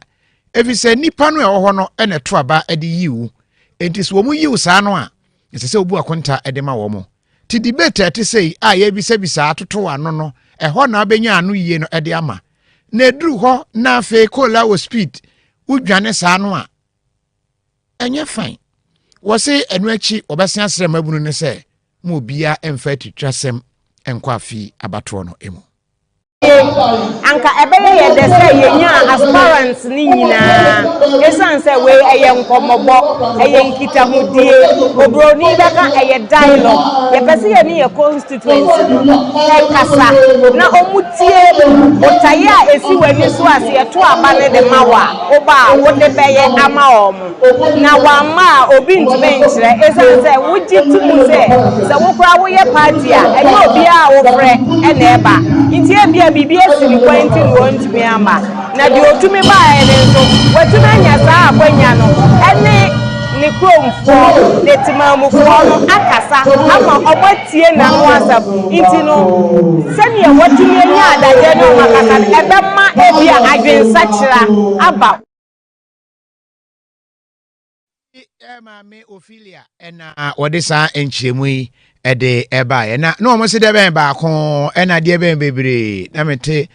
efise nipa no ewo no ene to aba ede yiwu entis wo mu yiwu saa no a ese obu akonta ede ma wo mo ti debate ate sei a ye bisa atoto ano no eho na abenya ano yie no ede ama na eduru ho na afi kola wo speed udwane saa no a enye fine wo se eno akyi obese asere mabunu ne se mo obia emfa titwasem enkwa afi abato no emu anka ebeye ye de say yenya aspirants ni nyina esan say we eye nkomobo eye nkita hodie obroni beka eye dialogue ye pese ye ni ye constituency e kasa na omutie otaye a esi wani so ase ye to abane de mawa oba wo de beye ama omo na wa ma obi ntime nkyere esan say wo gitumu say wo kura wo ye party a eye obi a wo frɛ e na eba ntie bia bibi esiri kwenti won tumi ama na di otumi ba ene nso watumi anya saa akwanya no ene ni kromfo de timamufo no akasa ama obatie na no asab nti no sene watumi anya adaje no makasa ebema ebia adwensa kyera aba mame Ophelia ena wodisa enchiremu yi ede eba ye na no mo se de ben ba ko ena de ben bebre na mete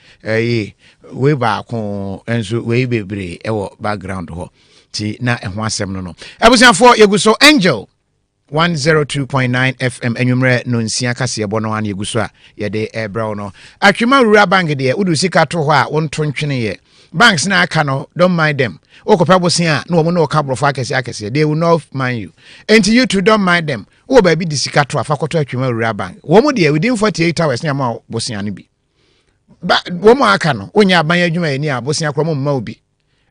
we ba ko enso we bebre ewo background ho ti na eho asem no ebusiafo yeguso Angel 102.9 FM enwumre no nsia kase ebo no an yeguso a ye de ebra no atwema rura bank de udu sika to ho a wonto ntwene ye banks na aka no don't mind them okopa bosia na omo na okabrofo akese they will not mind you and you too don't mind them wo ba bi disika to afakoto atwema rura bank wo mo de within 48 hours na ma bosia no bi ba wo mo aka no onya aban adwuma ani a bosia kro mo mma obi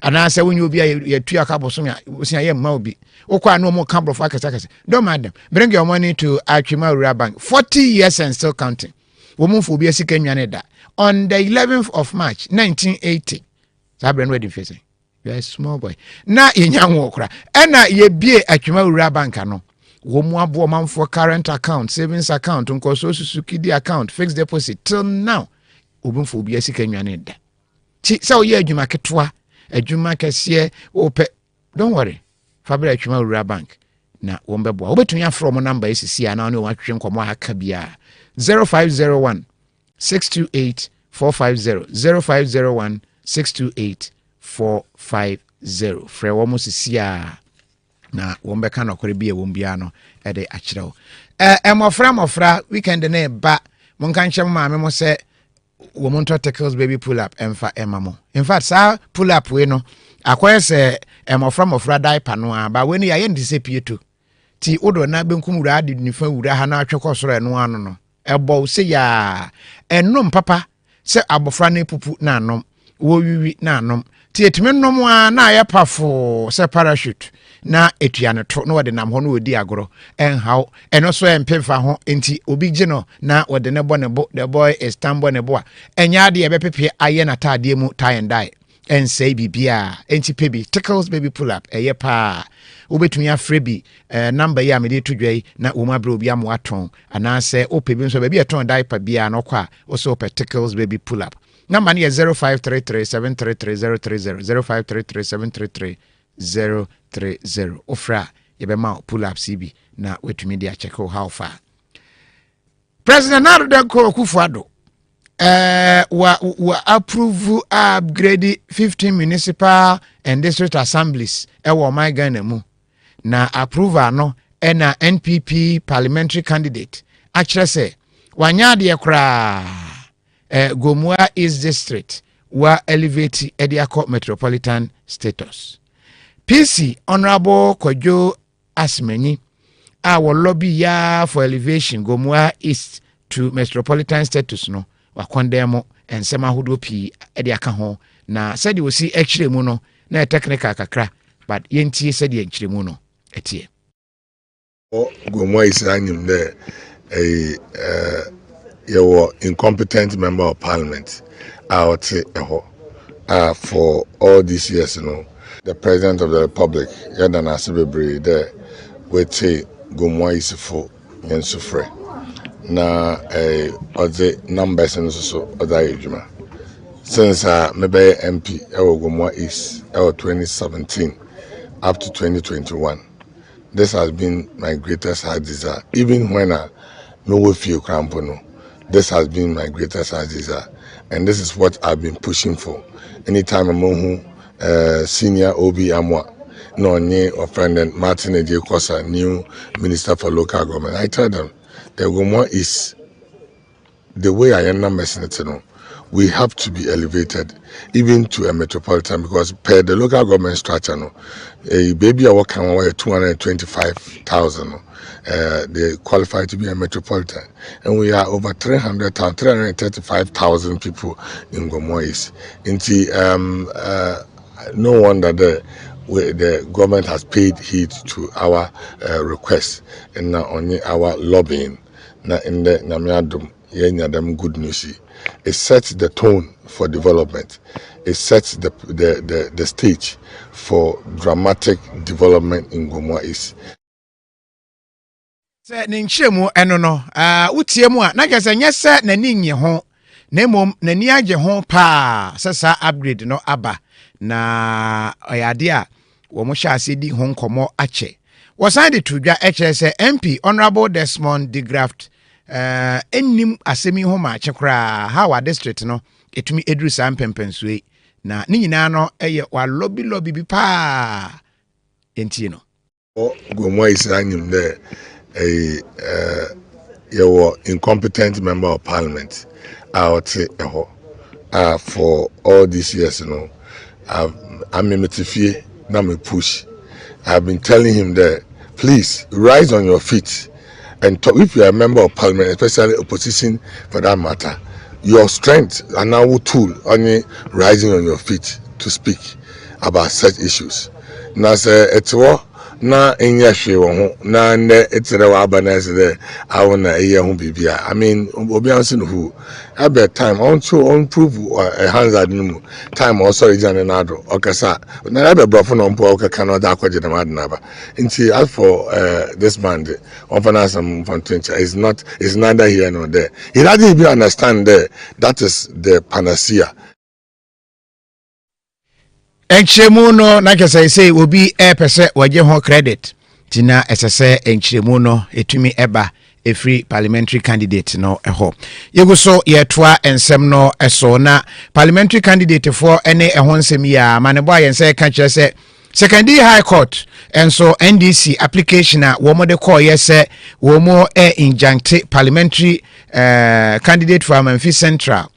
ana se wonye obi ya tu aka bosia ye mma obi okwa na omo kabrofo akese don't mind them bring your money to atwema rura bank 40 years and still counting wo mo fo obi asika nwane da on the 11th of March 1980 Sabre no wedding face. You are a small boy. Na yenyanwo kra. Ena ye bie atwema wura banka no. Wo mu abo man for current account, savings account, unko so susukidi account, fixed deposit till now. Obunfo obi asika nwane da. Ti so ye adwuma ketwa, adwuma kese ope. Don't worry. Fabra atwema wura bank. Na wombebo. Obetun ya from number esisi ana na watwe nkomo aka bia 0501 628 450 0501 628 450 frɛ wo mo sisia na wo mbeka no kore bia wo mbia no ede akyerew mofra weekend na ba mo nka nkyem maame mo sɛ wo mo nto tackles baby pull up emfa emamo in fact sa pull up we no akoye sɛ mofra diaper no aba we no ya ye ndise pieto ti odo na benkum wura ade nifa wura ha na atwe kosoro eno ano no ebo se ya enom papa se abofra na pupu na anom wo wiwi na anom ti etime nom a na ayapafo se parachute na etua ne to na wode nam ho na odi agoro enhaw eno so empemfa ho enti obi gye no na wode ne bo ne bo the boy is tambo ne bo a enya de ebepepe aye na tade mu tie and die and say bibia enti pebi tickles baby pull up eye pa obetumi afre bi number ya me de to dwai na wo ma bro obi am waton ana se opebi nso ba bi eton diaper bia na okwa wo so tickles baby pull up number ni 0533 733 ofra yebema pull up CB na wetumi dia check how far President Narodenko Kufuado wa approve upgrade 15 municipal and district assemblies ewo my Ghana mu na approval no na NPP parliamentary candidate actually say wanya de kra Gomua East district wa elevate Ediako metropolitan status PC Honorable Kojo Asmeni our lobby ya for elevation Gomua East to metropolitan status no wa condemn and sema hudo pi Ediaka ho na said you see actually mu no na technical kakra but yenti said the actually mu no etie Gomua East anyim there you were incompetent member of parliament out for all these years, you know. The president of the republic, Yadan Asibebri, there, we say Gomua is for Yensufre. Na other numbers and so other ejuma. Since maybe MP Gomua is 2017 up to 2021. This has been my greatest heart desire. Even when I no feel crampono. This has been my greatest desire, and this is what I've been pushing for. Anytime I'm senior OB Amwa, no nye or friend and Martin J. Kosa, new minister for local government, I tell them the Gomua is the way I am numbers it, you know. We have to be elevated even to a metropolitan because per the local government structure, no, a baby I work on 225,000. They qualify to be a metropolitan, and we are over 335,000 people in Gomua East. No wonder the government has paid heed to our requests and only our lobbying. Na in the Namiadum, them good news. It sets the tone for development. It sets the stage for dramatic development in Gomua East. Se ne nkyeremu eno no utie mu a na kese nyese nani nye ho na mom nani age ho pa sesa upgrade no aba na oyade a wo mo hya ase di ho nkomo ache wo san de tudwa eche se MP Honorable Desmond de Graft ennim asemi ho ma ache kra ha wa district no etumi edru san pempensue na ni nyina no eye wa lobby bi pa enti no Gomua is anyim there you were incompetent member of parliament out for all these years, you know. I'm a metifie, now me push. I've been telling him that please rise on your feet and talk. If you are a member of parliament, especially opposition for that matter, your strength and now tool only rising on your feet to speak about such issues. Now say it's na enya hwe wo ho na ne etere wa abanase de awona eye ho bibia. I mean obi anse no hu about time on prove a hazard no time also region na do okasa na be brofo no mpo okaka no da akwaje na madna ba nti as for this band on finance from 20 is neither here nor there. He doesn't even understand there that is the panacea. Enchiremu no na kesa say obi pese waje ho credit tina esese enchiremu no etumi eba free parliamentary candidate no eho yeguso yetwa ensem no eso na parliamentary candidate for ene eho nsem ya manebo ayense ka kire se secondary high court enso NDC application a wo mo de call yese wo mo injunct parliamentary candidate for Amamfi Central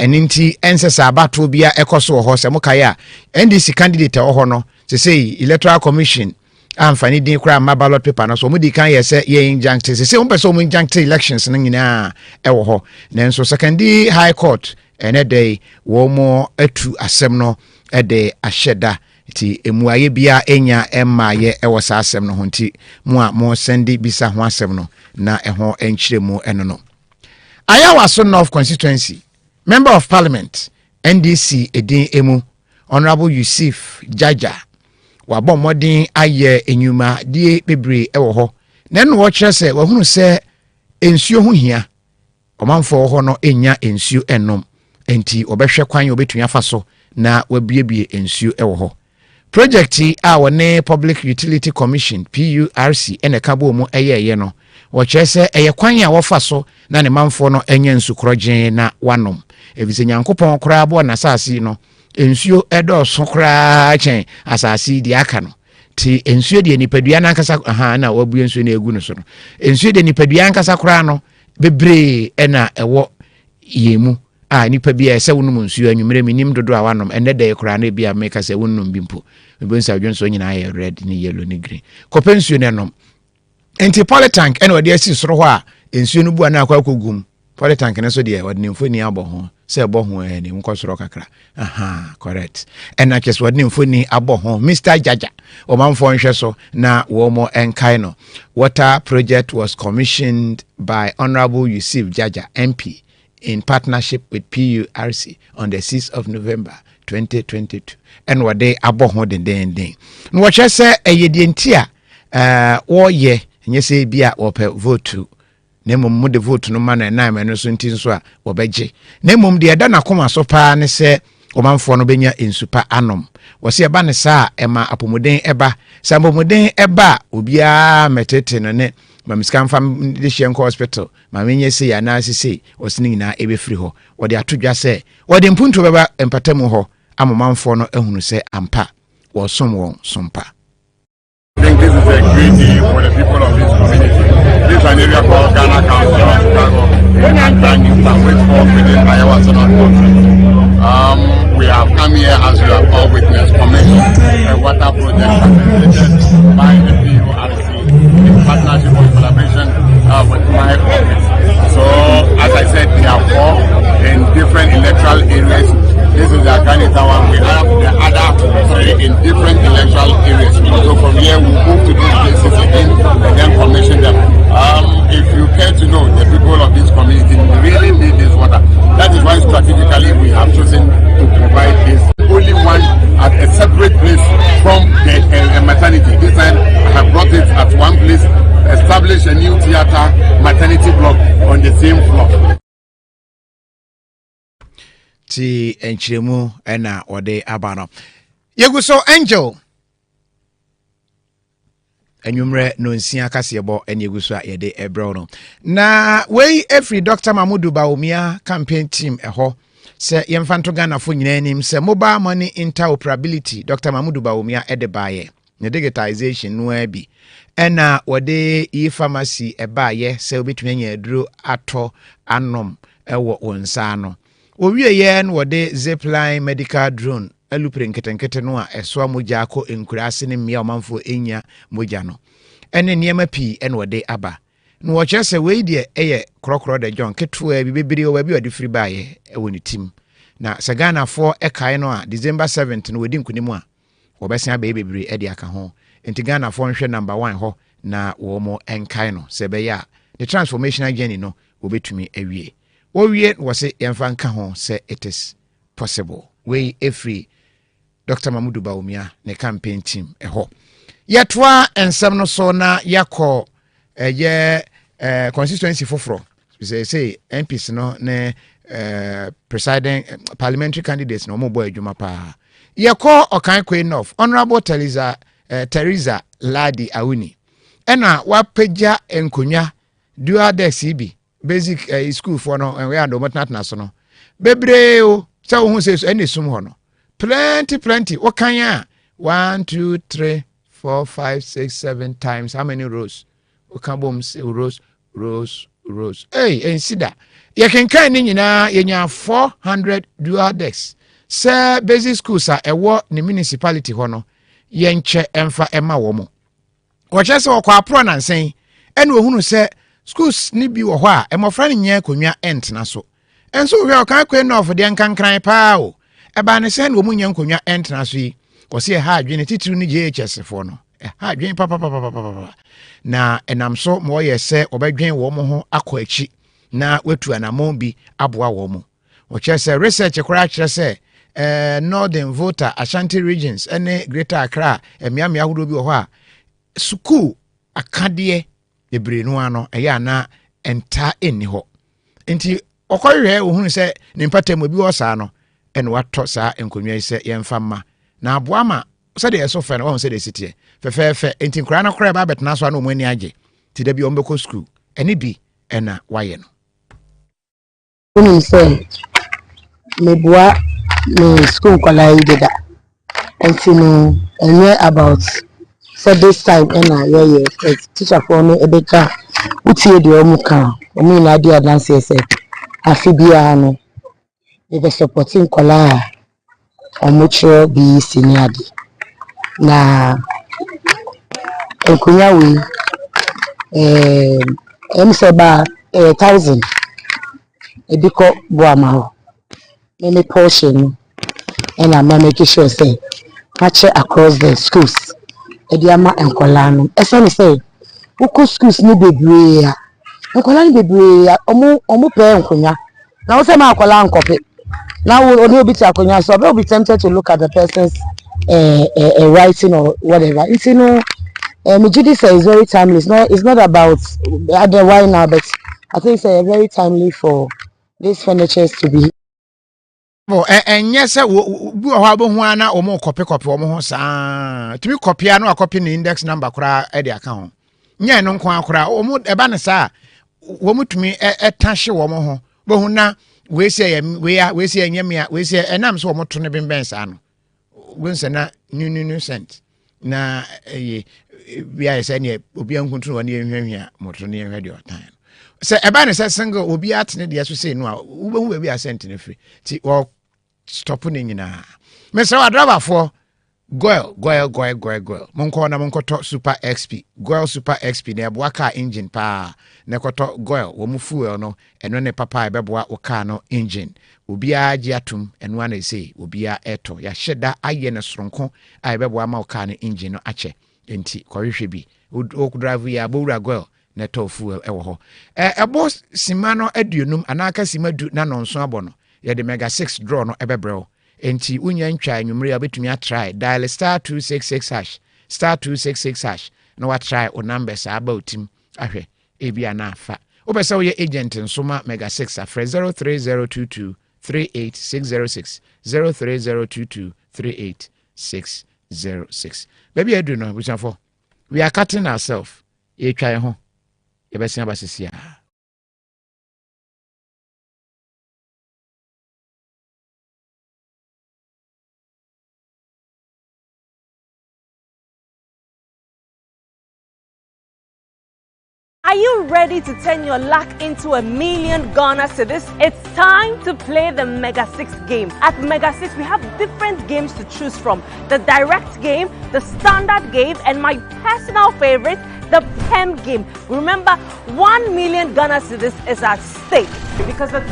eninti ensesa abato bia ekoso ho se mokaya NDC candidate ho no se say electoral commission amfani din kra ma ballot paper no so mudi kan yese ye injunct se say umpeso mu injunct elections no nyina ewo ho nenso secondary high court ene day wo mo atu asem no de ahyeda ti emuaye bia enya emaye ewo sa asem no ho nti mu a mo sendi bisa ho asem no na eho enchiremu eno no Ayawa so North Constituency Member of Parliament NDC edin emu Honorable Yusuf Jaja wabɔ modern aye enyuma die bebre ewo ho na no wo kyerɛ sɛ wahunu sɛ ensuo ho hia ɔmanfo ho no enya ensuo enom enti obɛhwɛ kwan obetun afa so na wabiebie ensuo ewo ho project a wone Public Utility Commission PURC ene kabo mu eyeye no wo kyerɛ sɛ eye kwan a wofa so na ne manfo no enya nsukrɔgyen na wanom ebise nyankopɔn kora bo na saasi no ensuo edo so kra chen asasi di aka no ti ensuo de nipadua na nkasa na wabu ensuo na egu no so no ensuo de nipadua nkasa kra no bebre na ewo yemu nipa bia se wonum ensuo anwumere minim dodo a wanom enne de kra na bia meka se wonum bimpo ebonsa adwonso nyina aye red ni yellow ni green kopensuo ne nom enti polytank ene wode asi soro ho a ensuo no bu na akwa kogum polytank ne so de wode nemfoni abɔ ho se bo ho ni nkosoro kakra correct ena keso wode mfoni abɔ ho Mr. Jaja o manfo nhwe so na wo mo enkai no water project was commissioned by Honorable Yusuf Jaja MP in partnership with PURC on the 6th of November 2022 and wode abɔ ho den no wo kye se eyedi ntia wo ye nyese bia wo pe vote Nemum mu de vote no ma na me so nti so a wobegye nemum de eda na koma so pa ne se omanfo no benya ensupa anom wo se eba ne sa ema apomuden eba sambomuden eba obia metete no ne mamiskan fam de hyenko hospital ma menye se ya na sese wo se nyina ebefiri ho wo de atodwa se wo de mpuntu beba empatamu ho amomanfo no ehunu se ampa wo som won sompa. I think this is a great day for the people of this community. This is an area called Ghana Council of Chicago and which falls within Iowa Southern Conference. We have come here, as you have all witnessed, commissioned a water project facilitated by the PURC in partnership and collaboration with my office. So, as I said, we have 4 in different electoral areas. This is the Akanita one. We have the other 3 in different electoral areas. So from here we move to these places again and then commission them. If you care to know, the people of this community really need this water. That is why strategically we have chosen to provide this only one at a separate place from the maternity. This time I have brought it at one place, establish a new theater maternity block on the same floor. Ti enchiremu ena ode abano yeguso angel enwumre no nsia kasebo ene yeguso a yede ebro no na we every Dr. Mamudu Bawumia campaign team eho se yemfanto Ghana fo nyina nim se mobile money interoperability Dr. Mamudu Bawumia edebaye ne digitization no abi ena wode e-pharmacy ebaye se obetumi anya aduro ato anom ewo onsa no owie ye no wode zipline medical drone alupre nketenkete no a eso moja akọ enkurase ne mmia omanfo enya moja no ene niema pi ene wode aba no wo kyerese we de eye krokro de John ketwa bi bebiri o bi ode firi baaye ewo ne tim na Sagana for ekai no a December 7th no wodi nkunimu a wo besia ba bebiri e de aka ho enti Ghana fo nhwe number 1 ho na wo mo enkai no se be ya the transformational journey no obetumi awie owie wo se yemfa nka ho se it is possible we every Dr. Mamudu Bawumia ne campaign team eho yetwa ensem no so na yakọ constituency foforo say MPs no ne presiding parliamentary candidates no mo boy adwuma pa yekọ okan queen of honorable Teresa Ladi Awuni ena wapeja enkonya dual desk bi basic school for no we Adoma na so no bebre o se wo hu se ene sum ho no plenty what can ya 1 2 3 4 5 6 7 times how many rows we can boom rows hey ensida ye kenkan ni nyina yenya 400 dual decks se basic schools a ewo ni municipality ho no ye nche emfa ema wo mo wo che se okwa pro na nsen ene ohunu se schools ni bi wo ho a emofra ni nya konwa entna so enso we okan kwen no of de nkankran pa o eba ne se na omunya nkonwa entna so yi wo se ha adwene titiri ni JHS fo no ha adwene papa na enam so mo ye se obedwen wo mo ho akọ achi na wetu anamon bi aboa wo mo wo che se research kora kire se northern voter Ashanti regions ene Greater Accra emiame ahodo bi wo ho a school akade ebre no ano eya na enta eni ho enti okohwe ohunu se ne mpatam obi wo saa no ene wato saa enkonwa ise yemfa ma na aboa ma se de eso fe no won se de sitie fefefe enti nkura na kora ba betena so na omani age ti da bi ombeko school ene bi ena waye no uni se mebua me school kola ideda enti no enye about so this time ena ye teacher for no ebeka utie de omuka omi na dia dance se afibia no ebe supporting kola omucho bi seniadi na enkunya we emseba 1000 ebiko boama ho me portion and I'm making sure say match across the schools ediama enkola no ese say uko schools ni bebre a enkola ni bebre a omo pe enkonya na wo say ma akola ankope now only obi ti akonya so be be tempted to look at the person's writing or whatever. It's Mijidi say is very timely. It's not about other why now, but I think it's very timely for these furnitures to be. Yes, we have one na omo copy omo ho saa. To be copy no a copy the index number kura e the account. Nya no nkwa kura omo eba ne saa. Wo mutumi etahye wo mo ho. Bo hu na we say nyamia we say enam so omo to ne bemben saa no. Wonse na new cent na we are saying obi ankuntu woni ehwehwe moto ne ehwe de otan se eba ne se single obi atene de so say no a wo be a cent ne free ti o stop ne nyina me se wa driver for goil monko to super XP goil super XP na eboa car engine pa na koto goil wo mu fuel no eno ne papa ebeboa o car no engine obi agi atum eno ana sei obi a eto ya hyeda aye ne soronko a ebeboa ma o car no engine no ache enti kwahwehwe bi o drive ya bowura goil na to fuel ewo ho ebo sima no aduonum anaka sima du na nonso abono ye de mega 6 draw no ebebreo enti unya ntwa anwumre abetumi a try dial *266# no wa try o numbers about him ahwe ebia na afa obesa wo ye agent nsoma mega 6 afre 03022 38606 03022 baby edu no busanfo we are cutting ourselves ye twa ho ye besia basisia. Are you ready to turn your luck into $1 million Ghana cedis? It's time to play the Mega 6 game. At Mega 6, we have different games to choose from. The direct game, the standard game, and my personal favorite, the PEM game. Remember, $1 million Ghana cedis is at stake because the